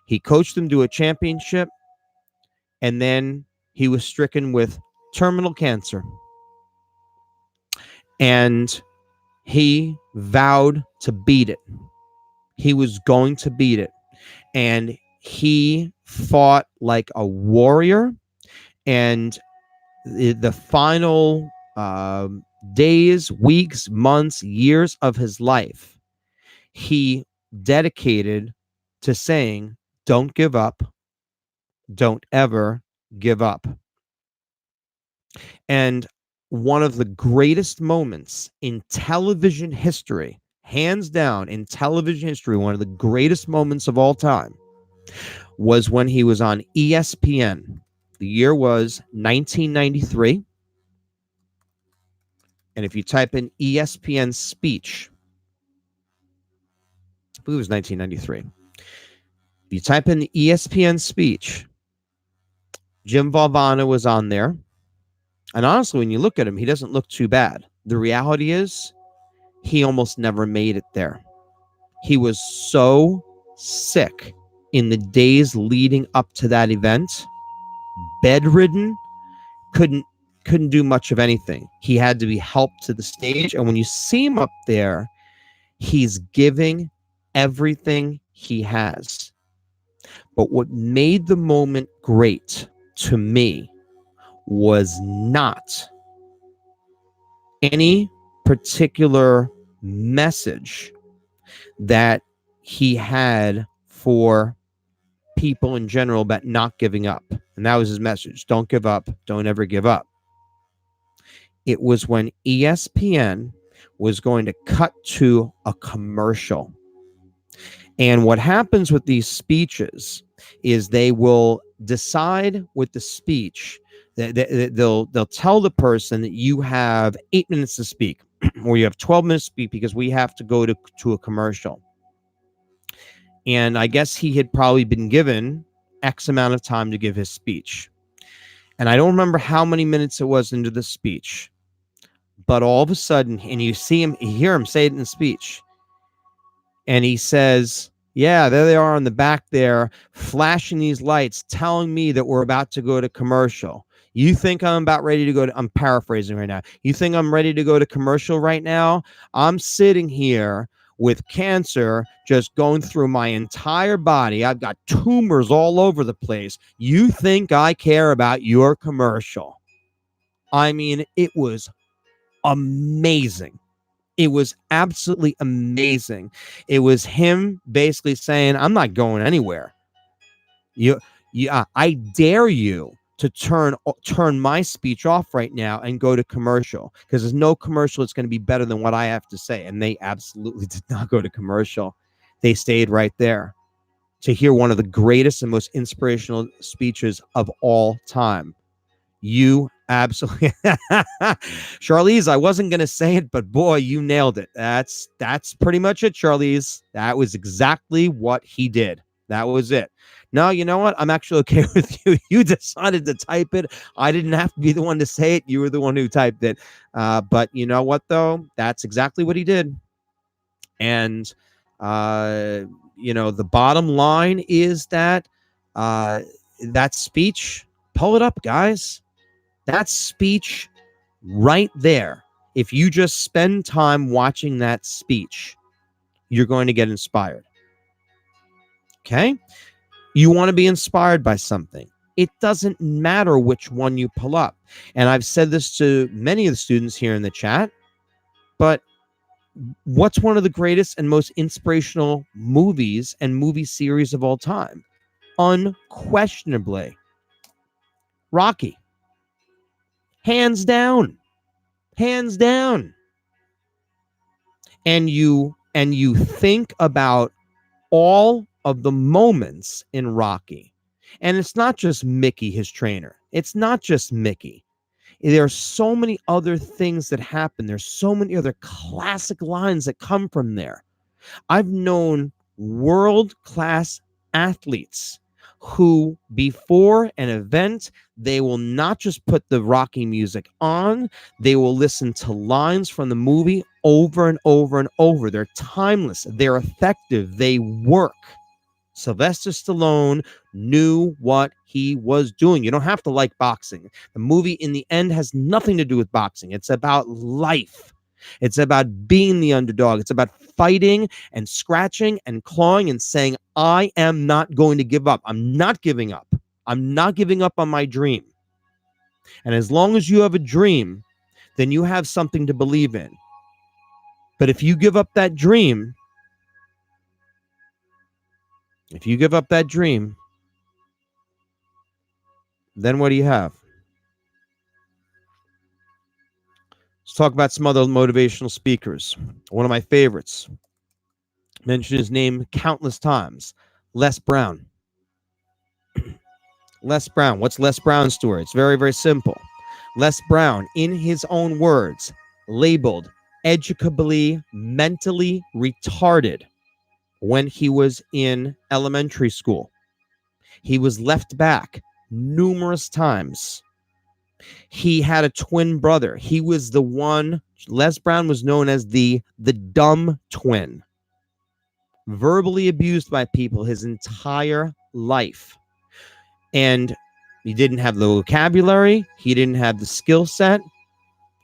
He coached them to a championship, and then he was stricken with terminal cancer. And he vowed to beat it. He was going to beat it. And he fought like a warrior. And the final days, weeks, months, years of his life, he dedicated to saying, don't give up. Don't ever give up. And one of the greatest moments in television history, hands down in television history, one of the greatest moments of all time, was when he was on ESPN. The year was 1993. And if you type in ESPN speech, I believe it was 1993. If you type in the ESPN speech, Jim Valvano was on there. And honestly, when you look at him, he doesn't look too bad. The reality is, he almost never made it there. He was so sick in the days leading up to that event, bedridden, couldn't do much of anything. He had to be helped to the stage. And when you see him up there, he's giving everything he has. But what made the moment great to me was not any particular message that he had for people in general about not giving up. And that was his message. Don't give up. Don't ever give up. It was when ESPN was going to cut to a commercial. And what happens with these speeches is they will decide with the speech that they'll tell the person that you have 8 minutes to speak or you have 12 minutes to speak because we have to go to a commercial. And I guess he had probably been given X amount of time to give his speech. And I don't remember how many minutes it was into the speech, but all of a sudden, and you hear him say it in the speech, and he says, yeah, there they are on the back there, flashing these lights, telling me that we're about to go to commercial. You think I'm about ready to go to, I'm paraphrasing right now. You think I'm ready to go to commercial right now? I'm sitting here with cancer just going through my entire body. I've got tumors all over the place. You think I care about your commercial? I mean, it was amazing. It was absolutely amazing. It was him basically saying, I'm not going anywhere. I dare you to turn my speech off right now and go to commercial, because there's no commercial that's going to be better than what I have to say. And they absolutely did not go to commercial. They stayed right there to hear one of the greatest and most inspirational speeches of all time. You absolutely, Charlize, I wasn't going to say it, but boy, you nailed it. That's pretty much it, Charlize. That was exactly what he did. That was it. No, you know what? I'm actually okay with you. You decided to type it. I didn't have to be the one to say it. You were the one who typed it. But you know what, though? That's exactly what he did. And, the bottom line is that that speech, pull it up, guys. That speech right there If you just spend time watching that speech, you're going to get inspired. Okay? You want to be inspired by something. It doesn't matter which one you pull up. And I've said this to many of the students here in the chat, but what's one of the greatest and most inspirational movies and movie series of all time? Unquestionably, Rocky. Hands down. Hands down. And you think about all of the moments in Rocky. And it's not just Mickey, his trainer. It's not just Mickey. There are so many other things that happen. There's so many other classic lines that come from there. I've known world-class athletes who, before an event, they will not just put the Rocky music on, they will listen to lines from the movie over and over and over. They're timeless, they're effective, they work. Sylvester Stallone knew what he was doing. You don't have to like boxing. The movie, in the end, has nothing to do with boxing. It's about life. It's about being the underdog. It's about fighting and scratching and clawing and saying, I am not going to give up. I'm not giving up. I'm not giving up on my dream. And as long as you have a dream, then you have something to believe in. But if you give up that dream, then what do you have? Let's talk about some other motivational speakers. One of my favorites, mentioned his name countless times, Les Brown. Les Brown. What's Les Brown's story? It's very, very simple. Les Brown, in his own words, labeled educably mentally retarded when he was in elementary school. He was left back numerous times. He had a twin brother. He was the one, Les Brown was known as the dumb twin. Verbally abused by people his entire life. And he didn't have the vocabulary. He didn't have the skill set.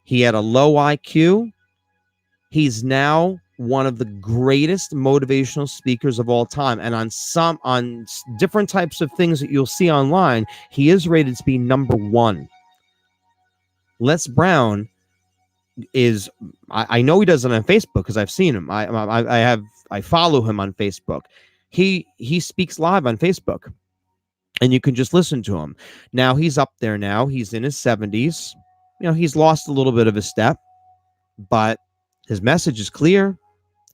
He had a low IQ. He's now one of the greatest motivational speakers of all time. And on different types of things that you'll see online, he is rated to be number one. Les Brown is, I know he does it on Facebook because I've seen him. I follow him on Facebook. He speaks live on Facebook, and you can just listen to him. Now he's up there now. He's in his 70s. You know, he's lost a little bit of a step, but his message is clear.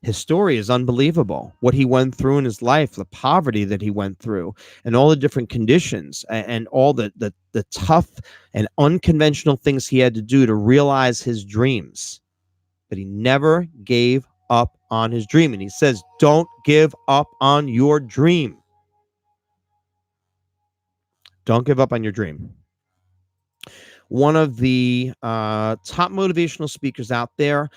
His story is unbelievable. What he went through in his life, the poverty that he went through, and all the different conditions, and all the tough and unconventional things he had to do to realize his dreams. But he never gave up on his dream. And he says, don't give up on your dream. Don't give up on your dream. One of the top motivational speakers out there,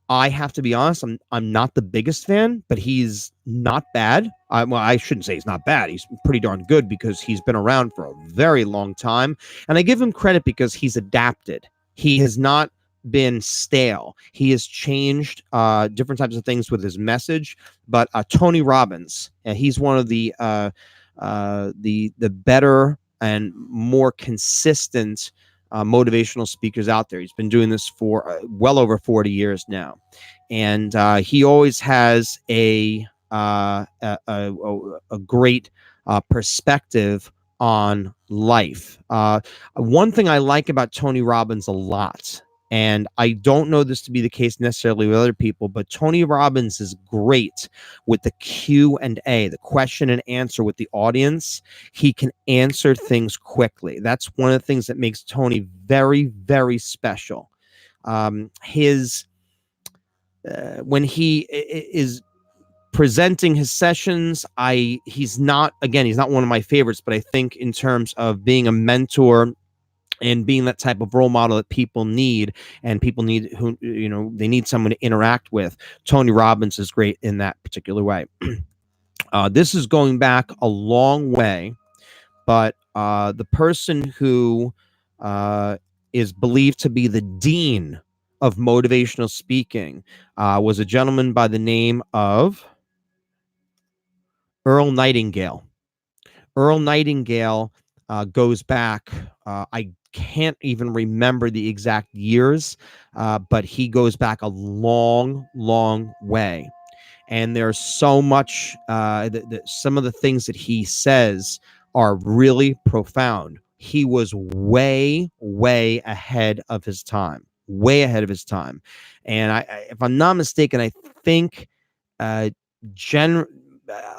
I have to be honest, I'm not the biggest fan, but he's not bad. Well, I shouldn't say he's not bad. He's pretty darn good because he's been around for a very long time. And I give him credit because he's adapted. He has not been stale. He has changed different types of things with his message. But Tony Robbins, he's one of the better and more consistent motivational speakers out there. He's been doing this for well over 40 years now, and he always has a great perspective on life. One thing I like about Tony Robbins a lot, and I don't know this to be the case necessarily with other people, but Tony Robbins is great with the Q&A, the question and answer with the audience. He can answer things quickly. That's one of the things that makes Tony very, very special. When he is presenting his sessions, he's not one of my favorites, but I think in terms of being a mentor and being that type of role model that people need, and people need they need someone to interact with, Tony Robbins is great in that particular way. This is going back a long way, but the person who is believed to be the dean of motivational speaking was a gentleman by the name of Earl Nightingale. Earl Nightingale goes back, I can't even remember the exact years, but he goes back a long, long way. And there's so much, some of the things that he says are really profound. He was way, way ahead of his time, way ahead of his time. And if I'm not mistaken, I think uh, gen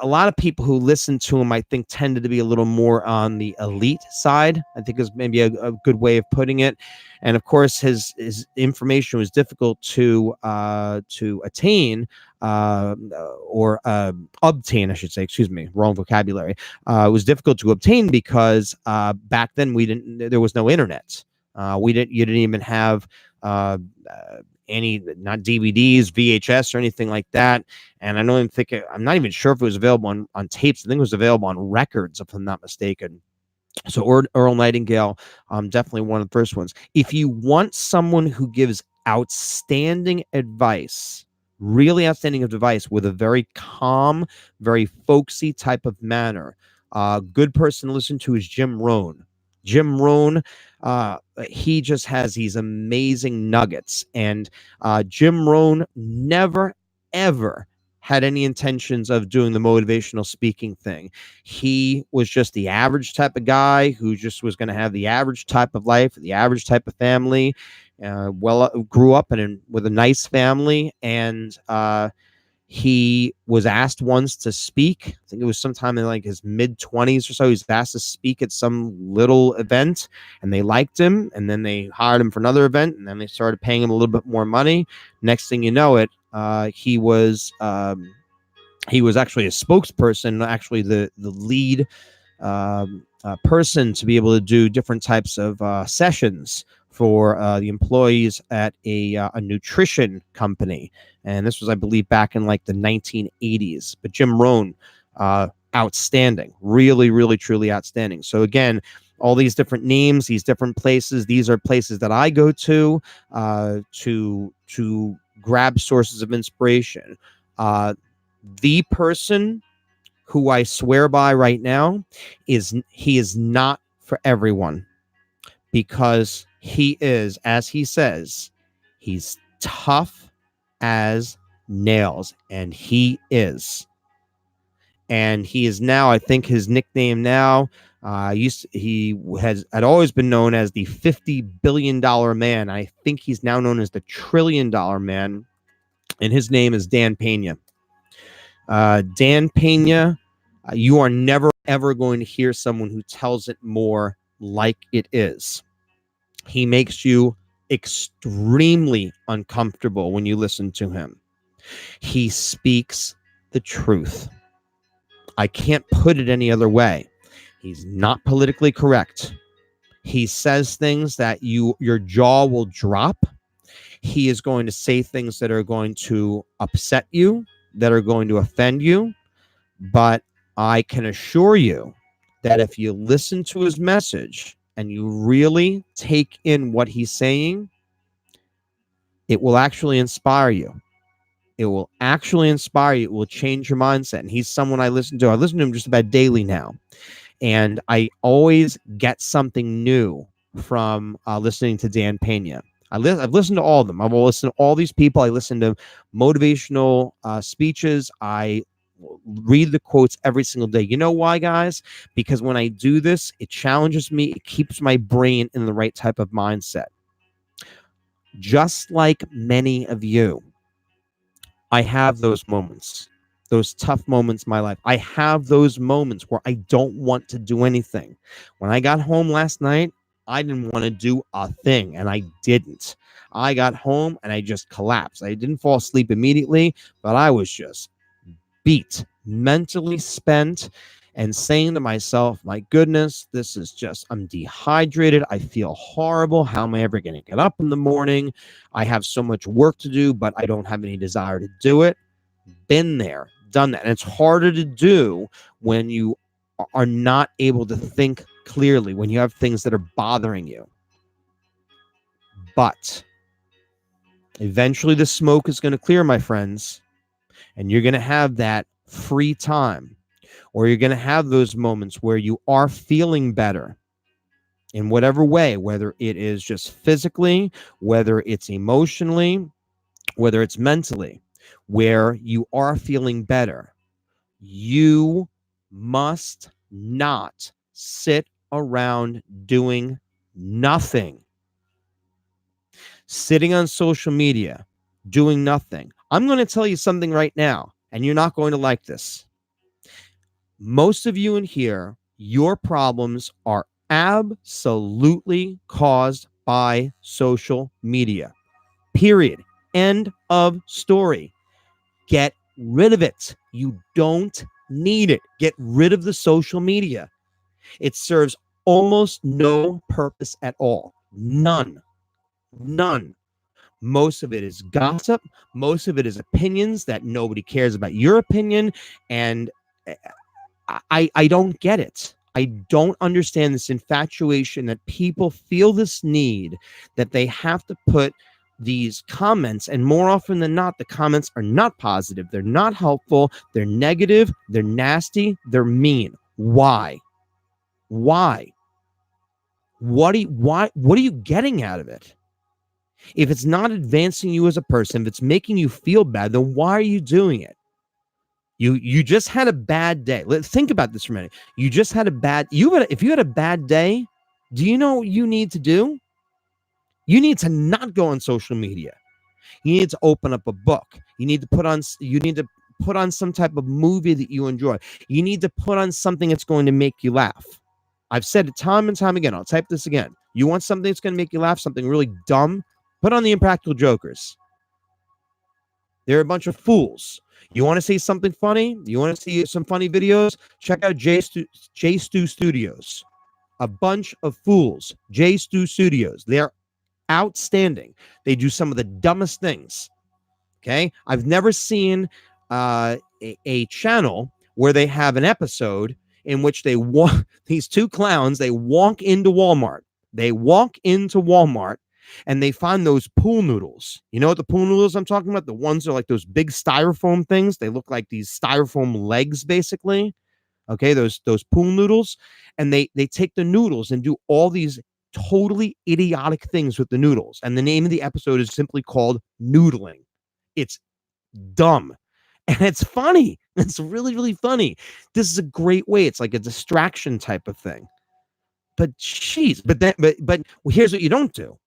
a lot of people who listen to him, I think, tended to be a little more on the elite side. I think is maybe a good way of putting it. And of course, his information was difficult to attain or obtain, I should say. Excuse me, wrong vocabulary. It was difficult to obtain because back then there was no internet. You didn't even have any, not DVDs, VHS, or anything like that. And I'm not even sure if it was available on tapes. I think it was available on records, if I'm not mistaken. So Earl Nightingale, definitely one of the first ones. If you want someone who gives outstanding advice, really outstanding advice with a very calm, very folksy type of manner, good person to listen to is Jim Rohn. Jim Rohn, he just has these amazing nuggets. And Jim Rohn never, ever had any intentions of doing the motivational speaking thing. He was just the average type of guy who just was going to have the average type of life, the average type of family. Grew up with a nice family, and he was asked once to speak. I think it was sometime in like his mid-20s or so. He was asked to speak at some little event, and they liked him, and then they hired him for another event, and then they started paying him a little bit more money. Next thing you know it, he was actually a spokesperson, actually the lead person to be able to do different types of sessions for the employees at a nutrition company. And this was, I believe, back in like the 1980s. But Jim Rohn, outstanding, really, really, truly outstanding. So again, all these different names, these different places, these are places that I go to grab sources of inspiration. The person who I swear by right now he is not for everyone, because he is, as he says, he's tough as nails, and he is. And he is now, I think his nickname now, had always been known as the $50 billion man. I think he's now known as the $1 trillion man, and his name is Dan Pena. Dan Pena, you are never, ever going to hear someone who tells it more like it is. He makes you extremely uncomfortable when you listen to him. He speaks the truth. I can't put it any other way. He's not politically correct. He says things that your jaw will drop. He is going to say things that are going to upset you, that are going to offend you. But I can assure you that if you listen to his message and you really take in what he's saying, it will actually inspire you. It will actually inspire you. It will change your mindset. And he's someone I listen to. I listen to him just about daily now. And I always get something new from listening to Dan Pena. I've listened to all of them. I've listened to all these people. I listen to motivational speeches. I read the quotes every single day. You know why, guys? Because when I do this, it challenges me. It keeps my brain in the right type of mindset. Just like many of you, I have those moments, those tough moments in my life. I have those moments where I don't want to do anything. When I got home last night, I didn't want to do a thing, and I didn't. I got home and I just collapsed. I didn't fall asleep immediately, but I was just beat, mentally spent, and saying to myself, my goodness, this is just, I'm dehydrated. I feel horrible. How am I ever going to get up in the morning? I have so much work to do, but I don't have any desire to do it. Been there, done that. And it's harder to do when you are not able to think clearly, when you have things that are bothering you. But Eventually, the smoke is going to clear, my friends, and you're going to have that free time, or you're going to have those moments where you are feeling better in whatever way, whether it is just physically, whether it's emotionally, whether it's mentally, where you are feeling better. You must not sit around doing nothing. Sitting on social media, doing nothing. I'm going to tell you something right now, and you're not going to like this. Most of you in here, your problems are absolutely caused by social media. Period. End of story. Get rid of it. You don't need it. Get rid of the social media. It serves almost no purpose at all. None. None. Most of it is gossip. Most of it is opinions that nobody cares about your opinion. And I don't get it. I don't understand this infatuation that people feel this need that they have to put these comments, and more often than not, the comments are not positive. They're not helpful. They're negative. They're nasty. They're mean. Why? Why? What are you getting out of it? If it's not advancing you as a person, if it's making you feel bad, then why are you doing it? You just had a bad day. Let's think about this for a minute. You just had a bad. If you had a bad day, do you know what you need to do? You need to not go on social media. You need to open up a book. You need to put on some type of movie that you enjoy. You need to put on something that's going to make you laugh. I've said it time and time again. I'll type this again. You want something that's going to make you laugh, something really dumb? Put on the Impractical Jokers. They're a bunch of fools. You want to see something funny? You want to see some funny videos? Check out J Stu Studios. A bunch of fools. J Stu Studios. They're outstanding. They do some of the dumbest things. Okay? I've never seen a channel where they have an episode in which these two clowns, they walk into Walmart. They walk into Walmart and they find those pool noodles. You know what the pool noodles I'm talking about? The ones that are like those big styrofoam things. They look like these styrofoam legs, basically. Okay, those pool noodles. And they take the noodles and do all these totally idiotic things with the noodles. And the name of the episode is simply called Noodling. It's dumb. And it's funny. It's really, really funny. This is a great way. It's like a distraction type of thing. But jeez, but here's what you don't do.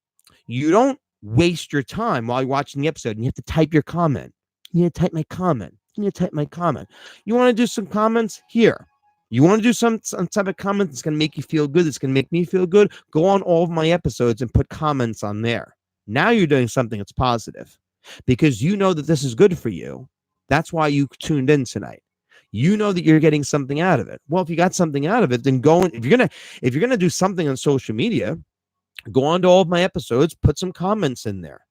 You don't waste your time while you're watching the episode and you have to type your comment. You need to type my comment. You need to type my comment. You want to do some comments? Here. You want to do some type of comment that's going to make you feel good, that's going to make me feel good? Go on all of my episodes and put comments on there. Now you're doing something that's positive because you know that this is good for you. That's why you tuned in tonight. You know that you're getting something out of it. Well, if you got something out of it, then go. If you're gonna do something on social media, go on to all of my episodes, put some comments in there.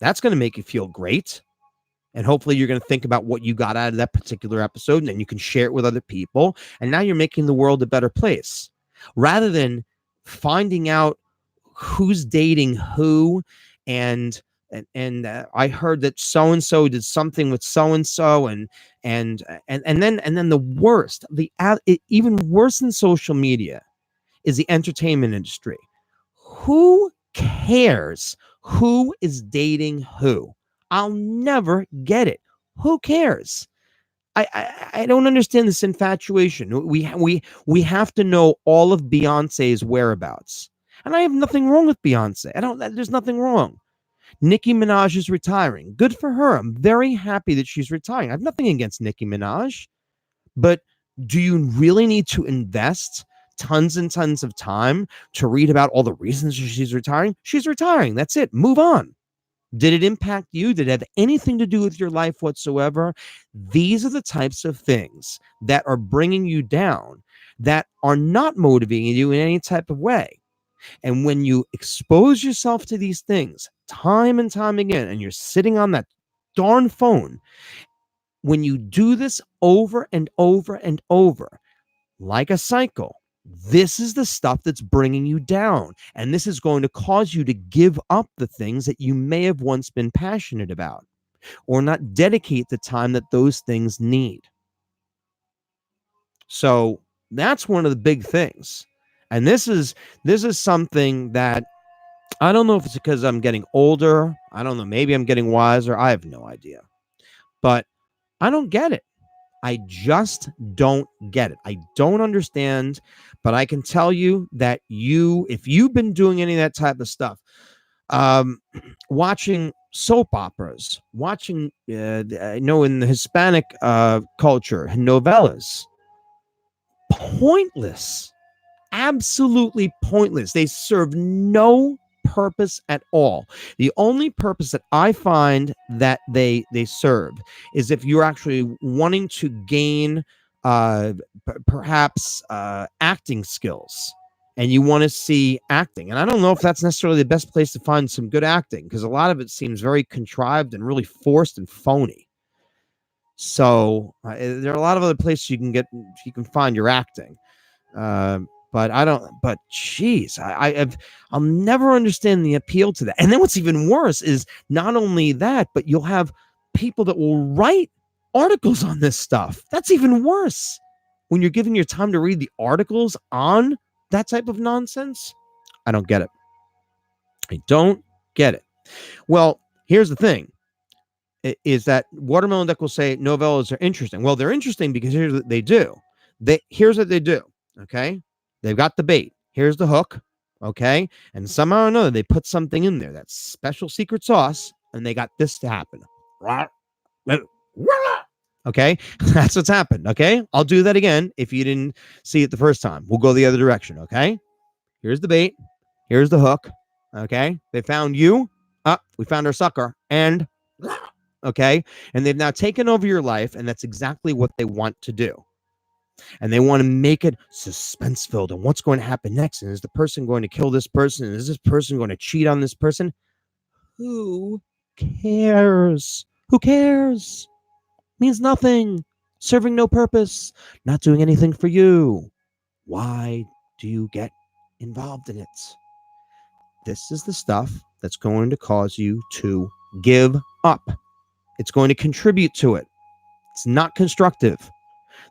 That's going to make you feel great. And hopefully you're going to think about what you got out of that particular episode, and then you can share it with other people. And now you're making the world a better place. Rather than finding out who's dating who, and I heard that so-and-so did something with so-and-so, and then the worst, even worse than social media is the entertainment industry. Who cares who is dating who? I'll never get it. Who cares? I don't understand this infatuation. We have to know all of Beyonce's whereabouts. And I have nothing wrong with Beyonce. There's nothing wrong. Nicki Minaj is retiring. Good for her. I'm very happy that she's retiring. I have nothing against Nicki Minaj. But do you really need to invest tons and tons of time to read about all the reasons she's retiring? She's retiring. That's it. Move on. Did it impact you? Did it have anything to do with your life whatsoever? These are the types of things that are bringing you down, that are not motivating you in any type of way. And when you expose yourself to these things time and time again, and you're sitting on that darn phone, when you do this over and over and over, like a cycle, This is the stuff that's bringing you down. And this is going to cause you to give up the things that you may have once been passionate about or not dedicate the time that those things need. So that's one of the big things. And this is something that I don't know if it's because I'm getting older. I don't know. Maybe I'm getting wiser. I have no idea. But I don't get it. I just don't get it. I don't understand, but I can tell you that if you've been doing any of that type of stuff, watching soap operas, watching, I know in the Hispanic culture, novellas, pointless, absolutely pointless. They serve no purpose at all. The only purpose that I find that they serve is if you're actually wanting to gain perhaps acting skills and you want to see acting. And I don't know if that's necessarily the best place to find some good acting, because a lot of it seems very contrived and really forced and phony. So there are a lot of other places you can find your acting. But geez, I'll never understand the appeal to that. And then what's even worse is not only that, but you'll have people that will write articles on this stuff. That's even worse. When you're giving your time to read the articles on that type of nonsense, I don't get it. I don't get it. Well, here's the thing, is that Watermelon Duck will say novellas are interesting. Well, they're interesting because here's what they do. Here's what they do, okay? They've got the bait. Here's the hook, okay? And somehow or another, they put something in there, that special secret sauce, and they got this to happen. Okay? That's what's happened, okay? I'll do that again if you didn't see it the first time. We'll go the other direction, okay? Here's the bait. Here's the hook, okay? They found you. We found our sucker. And, okay? And they've now taken over your life, and that's exactly what they want to do. And they want to make it suspense-filled. And what's going to happen next? And is the person going to kill this person? And is this person going to cheat on this person? Who cares? Who cares? Means nothing. Serving no purpose. Not doing anything for you. Why do you get involved in it? This is the stuff that's going to cause you to give up. It's going to contribute to it. It's not constructive.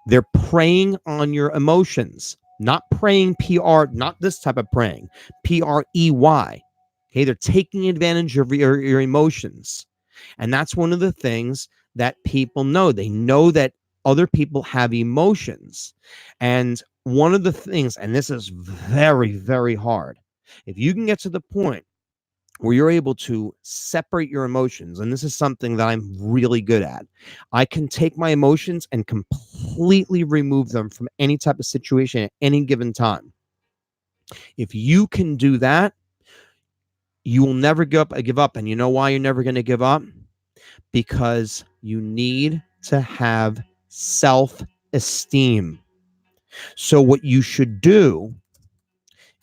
They're preying on your emotions, not preying PR, not this type of preying, P-R-E-Y. Okay, they're taking advantage of your emotions. And that's one of the things that people know. They know that other people have emotions. And one of the things, and this is very, very hard, if you can get to the point where you're able to separate your emotions, and this is something that I'm really good at. I can take my emotions and completely remove them from any type of situation at any given time. If you can do that, you will never give up. And you know why you're never going to give up? Because you need to have self-esteem. So what you should do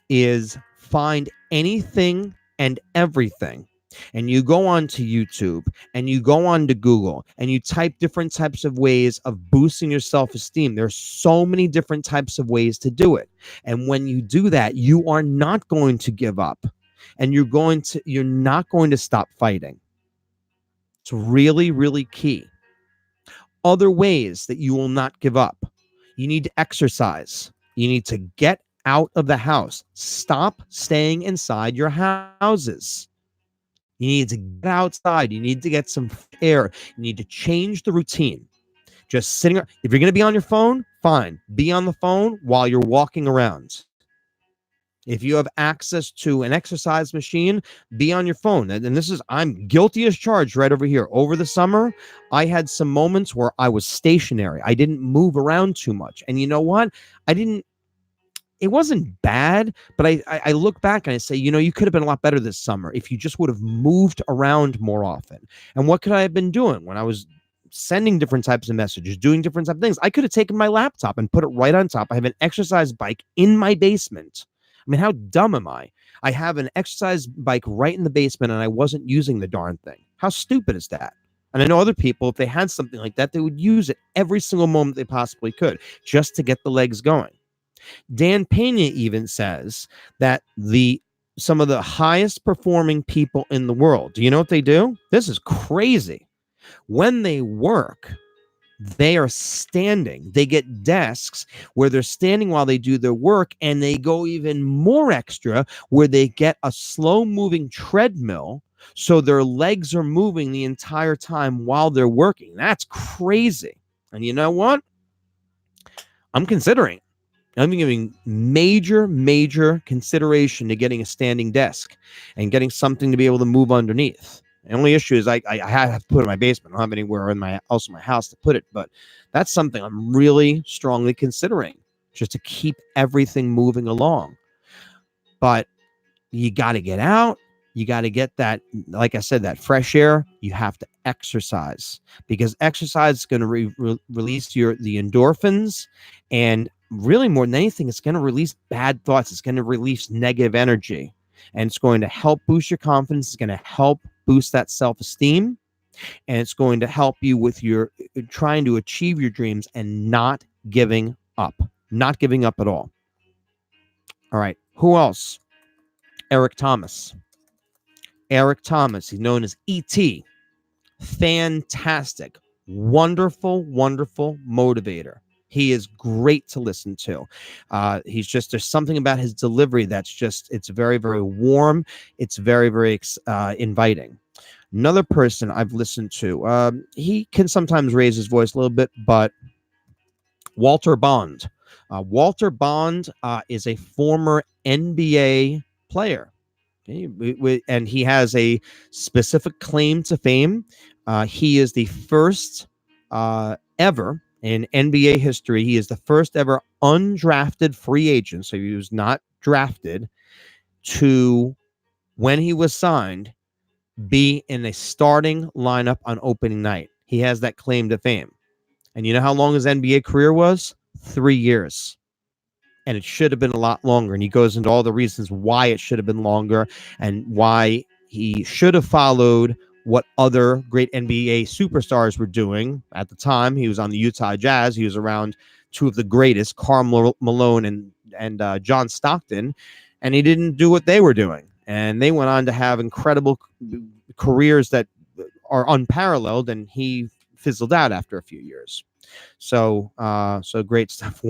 is find anything and everything, and you go on to YouTube and you go on to Google and you type different types of ways of boosting your self-esteem. There's so many different types of ways to do it. And when you do that, you are not going to give up, and you're not going to stop fighting. It's really, really key. Other ways that you will not give up. You need to exercise. You need to get out of the house. Stop staying inside your houses. You need to get outside. You need to get some air. You need to change the routine. Just sitting. If you're going to be on your phone, fine. Be on the phone while you're walking around. If you have access to an exercise machine, be on your phone. And this is, I'm guilty as charged right over here. Over the summer, I had some moments where I was stationary. I didn't move around too much. And you know what? It wasn't bad, but I look back and I say, you could have been a lot better this summer if you just would have moved around more often. And what could I have been doing when I was sending different types of messages, doing different types of things? I could have taken my laptop and put it right on top. I have an exercise bike in my basement. I mean, how dumb am I? I have an exercise bike right in the basement and I wasn't using the darn thing. How stupid is that? And I know other people, if they had something like that, they would use it every single moment they possibly could just to get the legs going. Dan Pena even says that some of the highest performing people in the world, do you know what they do? This is crazy. When they work, they are standing. They get desks where they're standing while they do their work, and they go even more extra where they get a slow moving treadmill so their legs are moving the entire time while they're working. That's crazy. And you know what? I'm considering. I'm giving major consideration to getting a standing desk and getting something to be able to move underneath. The only issue is I have to put it in my basement. I don't have anywhere in my house to put it, but that's something I'm really strongly considering, just to keep everything moving along. But you got to get out. You got to get that, like I said, that fresh air. You have to exercise, because exercise is going to release the endorphins, and really more than anything, it's going to release bad thoughts. It's going to release negative energy, and it's going to help boost your confidence. It's going to help boost that self-esteem, and it's going to help you with your trying to achieve your dreams and not giving up at all. All right. Who else? Eric Thomas. He's known as E.T. Fantastic, wonderful motivator. He is great to listen to. There's something about his delivery that's it's very warm. It's very inviting. Another person I've listened to, he can sometimes raise his voice a little bit, but Walter Bond. Walter Bond is a former NBA player. And he has a specific claim to fame. He is the first ever in NBA history. He is the first ever undrafted free agent. So he was not drafted to, when he was signed, be in a starting lineup on opening night. He has that claim to fame. And you know how long his NBA career was? 3 years. And it should have been a lot longer. And he goes into all the reasons why it should have been longer and why he should have followed what other great NBA superstars were doing at the time. He was on the Utah Jazz. He was around two of the greatest, Karl Malone and John Stockton, and he didn't do what they were doing. And they went on to have incredible careers that are unparalleled, and he fizzled out after a few years. So great stuff.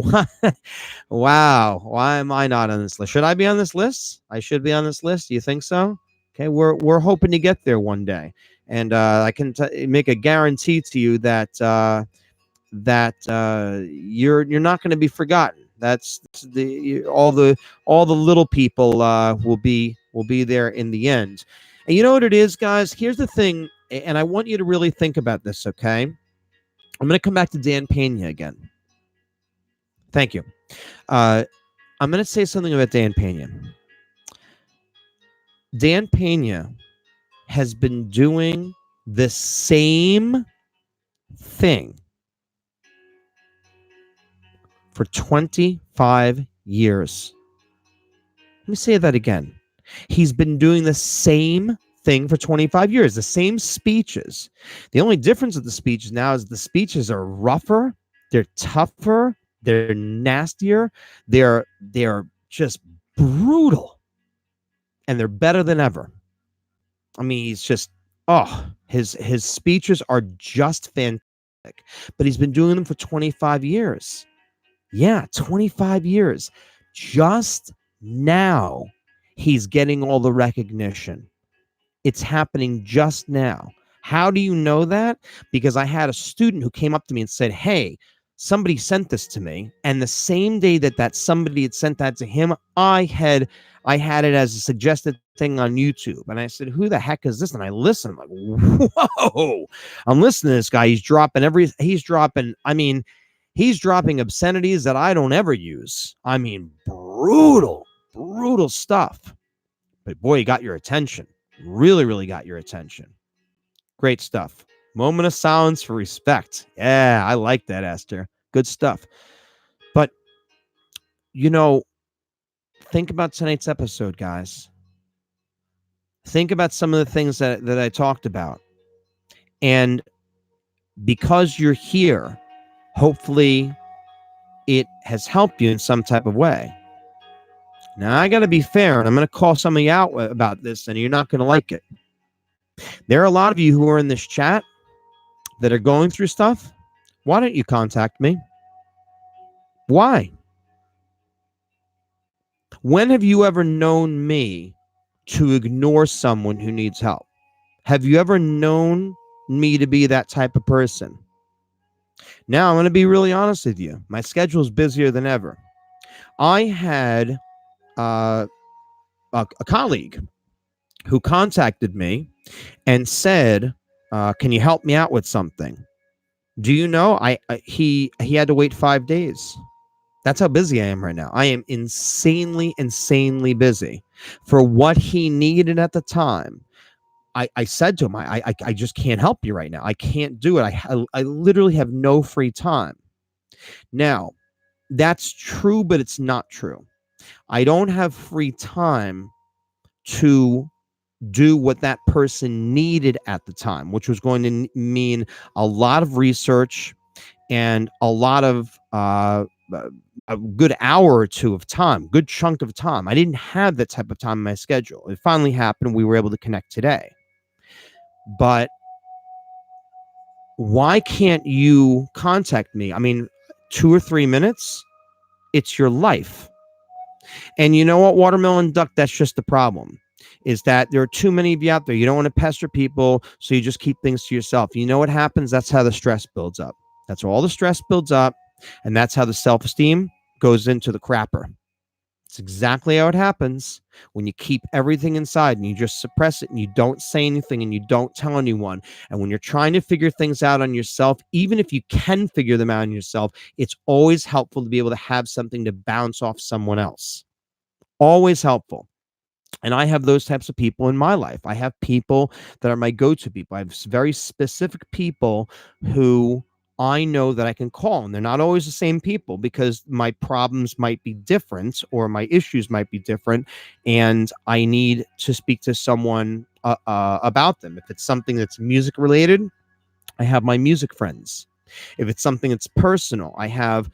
Wow. Why am I not on this list? Should I be on this list? I should be on this list. Do you think so? Okay. We're hoping to get there one day. And I can make a guarantee to you that you're not going to be forgotten. That's all the little people will be there in the end. And you know what it is, guys? Here's the thing, and I want you to really think about this, okay? I'm going to come back to Dan Pena again. Thank you. I'm going to say something about Dan Pena. Dan Pena has been doing the same thing for 25 years. Let me say that again. He's been doing the same thing for 25 years, the same speeches. The only difference with the speeches now is the speeches are rougher, they're tougher, they're nastier, they're just brutal, and they're better than ever. I mean, he's just, his speeches are just fantastic, but he's been doing them for 25 years. Yeah, 25 years. Just now, he's getting all the recognition. It's happening just now. How do you know that? Because I had a student who came up to me and said, hey, somebody sent this to me. And the same day that somebody had sent that to him, I had it as a suggested thing on YouTube. And I said, who the heck is this? And I listened. I'm like, whoa, I'm listening to this guy. He's dropping obscenities that I don't ever use. I mean, brutal stuff. But boy, he got your attention. Really got your attention. Great stuff. Moment of silence for respect. Yeah, I like that, Esther. Good stuff. But, think about tonight's episode, guys. Think about some of the things that I talked about. And because you're here, hopefully it has helped you in some type of way. Now, I got to be fair, and I'm going to call some of you out about this, and you're not going to like it. There are a lot of you who are in this chat that are going through stuff. Why don't you contact me? Why? When have you ever known me to ignore someone who needs help? Have you ever known me to be that type of person? Now, I'm going to be really honest with you. My schedule is busier than ever. I had a colleague who contacted me and said, can you help me out with something? Do you know, he had to wait 5 days. That's how busy I am right now. I am insanely busy for what he needed at the time. I said to him, I just can't help you right now. I can't do it. I literally have no free time. Now, that's true, but it's not true. I don't have free time to do what that person needed at the time, which was going to mean a lot of research and a lot of a good hour or two of time, good chunk of time. I didn't have that type of time in my schedule. It finally happened. We were able to connect today. But why can't you contact me? I mean, 2 or 3 minutes, it's your life. And you know what, Watermelon Duck, that's just the problem, is that there are too many of you out there. You don't want to pester people, so you just keep things to yourself. You know what happens? That's how the stress builds up. That's where all the stress builds up, and that's how the self-esteem goes into the crapper. It's exactly how it happens when you keep everything inside and you just suppress it and you don't say anything and you don't tell anyone. And when you're trying to figure things out on yourself, even if you can figure them out on yourself, it's always helpful to be able to have something to bounce off someone else. Always helpful. And I have those types of people in my life. I have people that are my go-to people. I have very specific people who I know that I can call, and they're not always the same people because my problems might be different or my issues might be different, and I need to speak to someone about them. If it's something that's music related, I have my music friends. If it's something that's personal, I have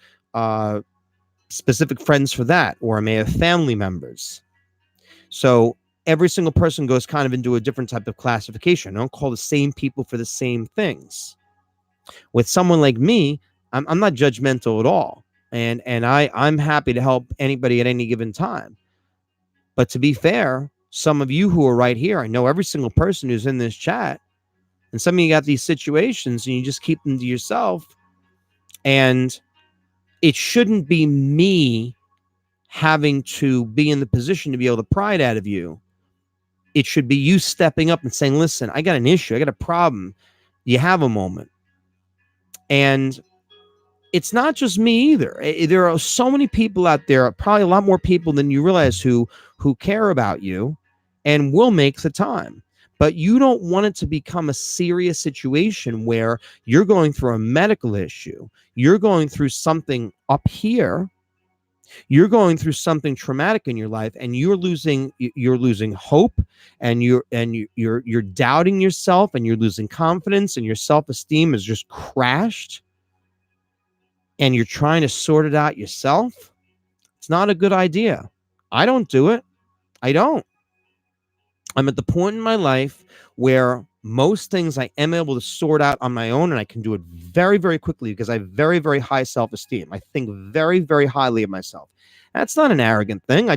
specific friends for that, or I may have family members. So every single person goes kind of into a different type of classification. I don't call the same people for the same things. With someone like me, I'm not judgmental at all. And I'm happy to help anybody at any given time. But to be fair, some of you who are right here, I know every single person who's in this chat, and some of you got these situations and you just keep them to yourself. And it shouldn't be me having to be in the position to be able to pry it out of you. It should be you stepping up and saying, listen, I got an issue. I got a problem. You have a moment. And it's not just me either. There are so many people out there, probably a lot more people than you realize who care about you and will make the time. But you don't want it to become a serious situation where you're going through a medical issue. You're going through something up here. You're going through something traumatic in your life, and you're losing hope, and you're doubting yourself, and you're losing confidence, and your self-esteem is just crashed, and you're trying to sort it out yourself. It's not a good idea. I don't do it. I don't. I'm at the point in my life where most things I am able to sort out on my own, and I can do it very, very quickly because I have very, very high self-esteem. I think very, very highly of myself. That's not an arrogant thing. I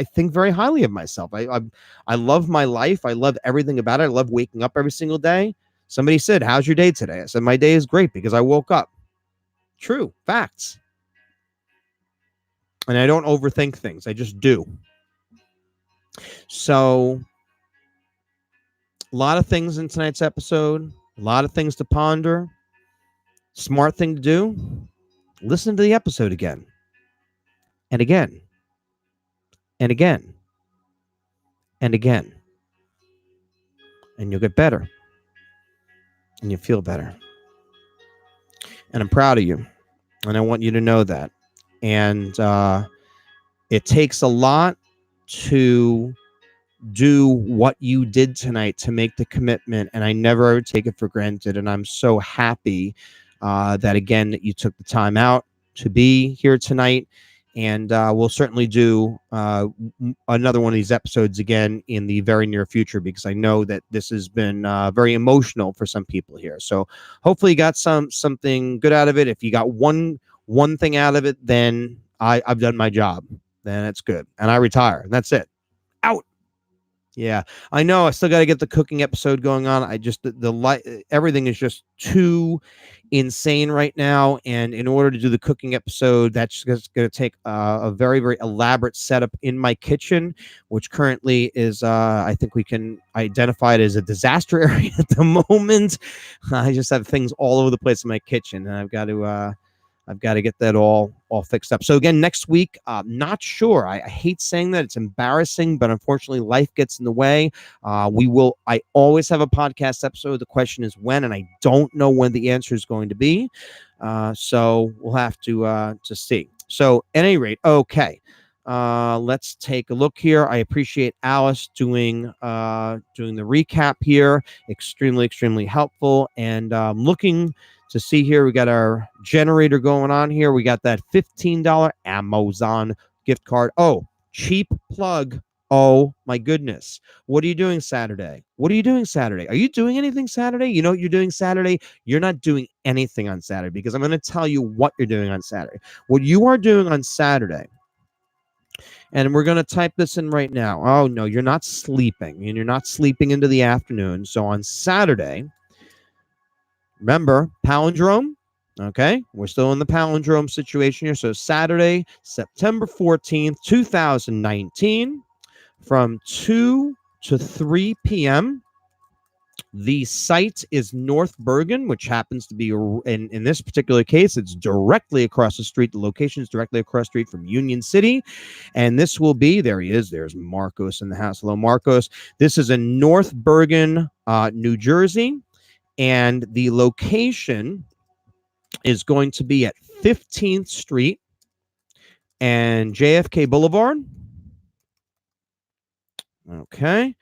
think very highly of myself. I love my life. I love everything about it. I love waking up every single day. Somebody said, how's your day today? I said, my day is great because I woke up. True. Facts. And I don't overthink things. I just do. So a lot of things in tonight's episode, a lot of things to ponder. Smart thing to do, listen to the episode again and again and again and again. And you'll get better. And you'll feel better. And I'm proud of you. And I want you to know that. And it takes a lot to do what you did tonight, to make the commitment, and I never ever take it for granted. And I'm so happy that again that you took the time out to be here tonight. And we'll certainly do another one of these episodes again in the very near future, because I know that this has been very emotional for some people here. So hopefully you got something good out of it. If you got one thing out of it, then I've done my job. Then it's good. And I retire. And that's it. Out. Yeah, I know. I still got to get the cooking episode going on. I just everything is just too insane right now, and in order to do the cooking episode, that's just going to take a very, very elaborate setup in my kitchen, which currently is I think we can identify it as a disaster area at the moment. I just have things all over the place in my kitchen, and I've got to get that all fixed up. So again, next week, not sure. I hate saying that. It's embarrassing, but unfortunately, life gets in the way. I always have a podcast episode. The question is when, and I don't know when the answer is going to be. So we'll have to see. So at any rate, okay. Let's take a look here. I appreciate Alice doing the recap here. Extremely, extremely helpful. And looking to see here, we got our generator going on here. We got that $15 Amazon gift card. Oh, cheap plug. Oh my goodness. What are you doing Saturday? What are you doing Saturday? Are you doing anything Saturday? You know what you're doing Saturday? You're not doing anything on Saturday, because I'm going to tell you what you're doing on Saturday. What you are doing on Saturday, and we're going to type this in right now. Oh no, you're not sleeping, and you're not sleeping into the afternoon. So on Saturday, remember, palindrome, okay? We're still in the palindrome situation here. So Saturday, September 14th, 2019, from 2 to 3 p.m., the site is North Bergen, which happens to be, in this particular case, it's directly across the street. The location is directly across the street from Union City. And this will be, there he is, there's Marcos in the house. Hello, Marcos. This is in North Bergen, New Jersey. And the location is going to be at 15th Street and JFK Boulevard. Okay.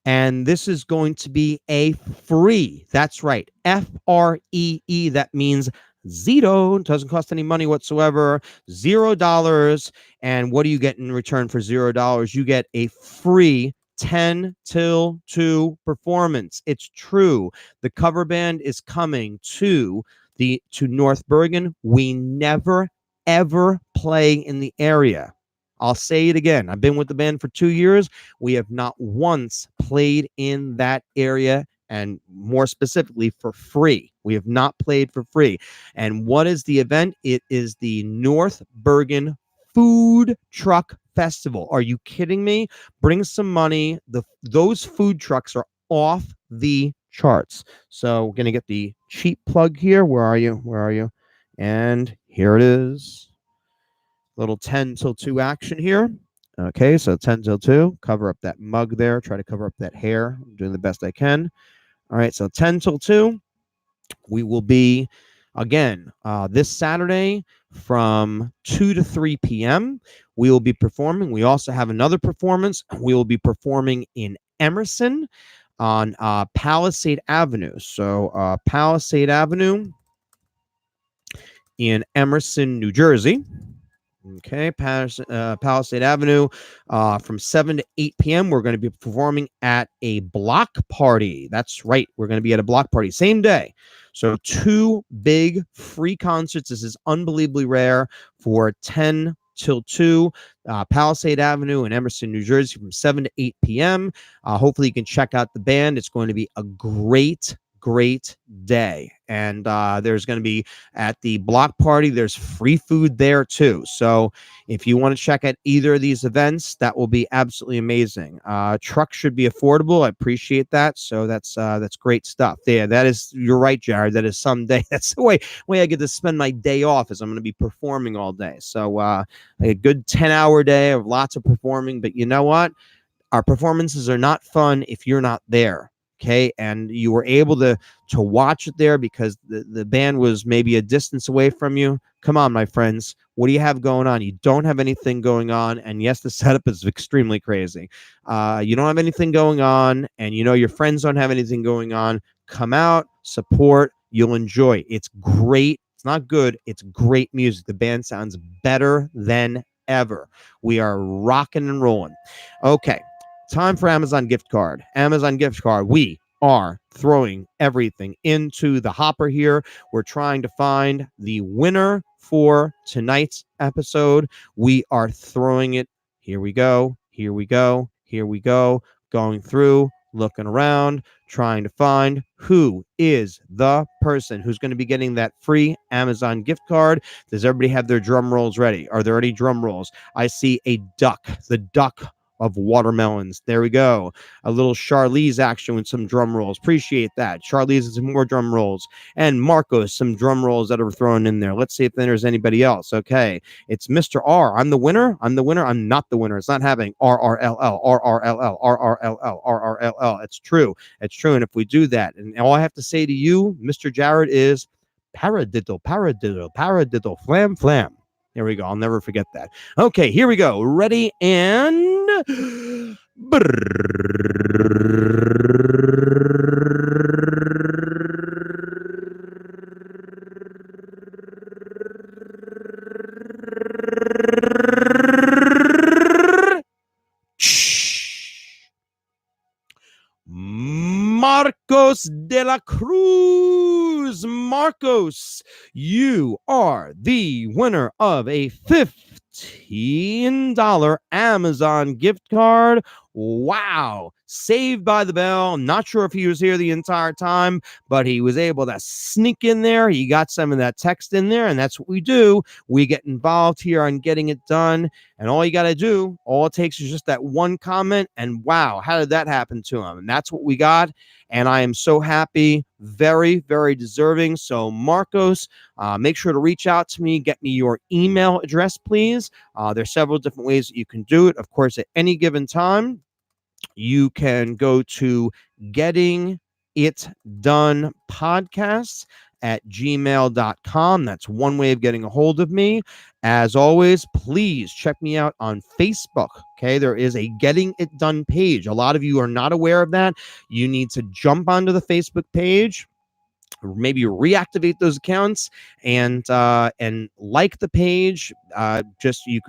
And this is going to be a free, that's right, FREE. That means zero. It doesn't cost any money whatsoever. $0. And what do you get in return for $0? You get a free 10 till 2 performance. It's true. The cover band is coming to North Bergen. We never, ever play in the area. I'll say it again. I've been with the band for 2 years. We have not once played in that area, and more specifically for free. We have not played for free. And what is the event? It is the North Bergen Food Truck Festival. Are you kidding me? Bring some money. Those food trucks are off the charts. So we're going to get the cheap plug here. Where are you? Where are you? And here it is. Little 10 till 2 action here. Okay, so 10 till 2. Cover up that mug there. Try to cover up that hair. I'm doing the best I can. All right, so 10 till 2. We will be, again, this Saturday from 2 to 3 p.m. We will be performing. We also have another performance. We will be performing in Emerson on Palisade Avenue. So Palisade Avenue in Emerson, New Jersey. Okay, Palisade Avenue from 7 to 8 p.m. We're going to be performing at a block party. That's right. We're going to be at a block party. Same day. So 2 big free concerts. This is unbelievably rare for 10 till 2, Palisade Avenue in Emerson, New Jersey from 7 to 8 p.m. Hopefully you can check out the band. It's going to be a great day. And there's going to be, at the block party, there's free food there too. So if you want to check out either of these events, that will be absolutely amazing. Trucks should be affordable. I appreciate that. So that's great stuff. Yeah, that is, you're right, Jared. That is someday. That's the way I get to spend my day off, is I'm going to be performing all day. So a good 10-hour day of lots of performing. But you know what? Our performances are not fun if you're not there. Okay, and you were able to watch it there because the band was maybe a distance away from you. Come on, my friends. What do you have going on? You don't have anything going on. And yes, the setup is extremely crazy. You don't have anything going on, and you know your friends don't have anything going on. Come out, support. You'll enjoy. It's great It's not good. It's great music. The band sounds better than ever. We are rocking and rolling. Okay. Time for Amazon gift card. Amazon gift card. We are throwing everything into the hopper here. We're trying to find the winner for tonight's episode. We are throwing it. Here we go. Here we go. Here we go. Going through, looking around, trying to find who is the person who's going to be getting that free Amazon gift card. Does everybody have their drum rolls ready? Are there any drum rolls? I see a duck, the duck of watermelons. There we go. A little Charlize action with some drum rolls. Appreciate that. Charlize and some more drum rolls. And Marcos, some drum rolls that are thrown in there. Let's see if there's anybody else. Okay. It's Mr. R. I'm the winner. I'm the winner. I'm not the winner. It's not having RRLL, RRLL, RRLL, RRLL. It's true. It's true. And if we do that, and all I have to say to you, Mr. Jared, is paradiddle, paradiddle, paradiddle, flam, flam. There we go. I'll never forget that. Okay, here we go. Ready and... Marcos de la Cruz. Marcos, you are the winner of a $15 Amazon gift card. Wow. Saved by the bell. Not sure if he was here the entire time, but he was able to sneak in there. He got some of that text in there, and that's what we do. We get involved here on Getting It Done, and all you got to do, all it takes is just that one comment, and wow, how did that happen to him? And that's what we got, and I am so happy. Very, very deserving. So, Marcos, make sure to reach out to me. Get me your email address, please. There's several different ways that you can do it. Of course, at any given time, you can go to gettingitdonepodcast at gmail.com. That's one way of getting a hold of me. As always, please check me out on Facebook. Okay, there is a Getting It Done page. A lot of you are not aware of that. You need to jump onto the Facebook page, maybe reactivate those accounts, and like the page.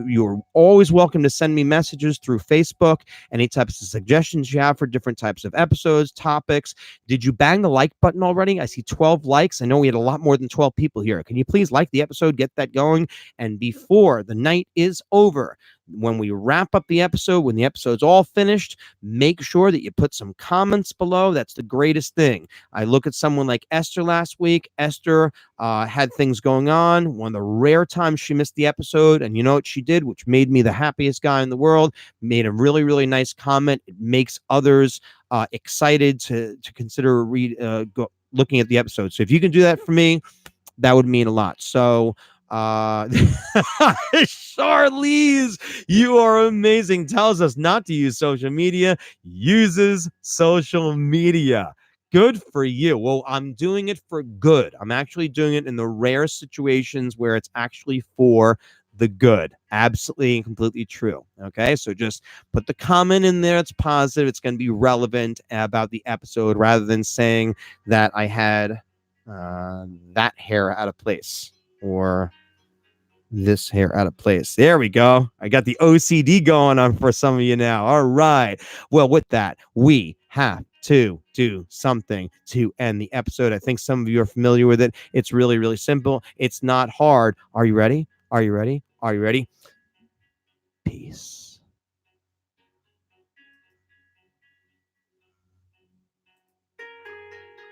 You're always welcome to send me messages through Facebook. Any types of suggestions you have for different types of episodes, topics. Did you bang the like button already? I see 12 likes. I know we had a lot more than 12 people here. Can you please like the episode, get that going? And before the night is over, when we wrap up the episode, when the episode's all finished, make sure that you put some comments below. That's the greatest thing. I look at someone like Esther last week. Esther had things going on. One of the rare times she missed the episode. And you know what she did, which made me the happiest guy in the world? Made a really, really nice comment. It makes others excited to consider looking at the episode. So if you can do that for me, that would mean a lot. So Charlize, you are amazing. Tells us not to use social media, uses social media. Good for you. Well, I'm doing it for good. I'm actually doing it in the rare situations where it's actually for the good. Absolutely and completely true. Okay, so just put the comment in there. It's positive. It's going to be relevant about the episode rather than saying that I had that hair out of place or this hair out of place. There we go. I got the OCD going on for some of you now. All right. Well, with that, we have to do something to end the episode. I think some of you are familiar with it. It's really, really simple. It's not hard. Are you ready? Are you ready? Are you ready? Peace.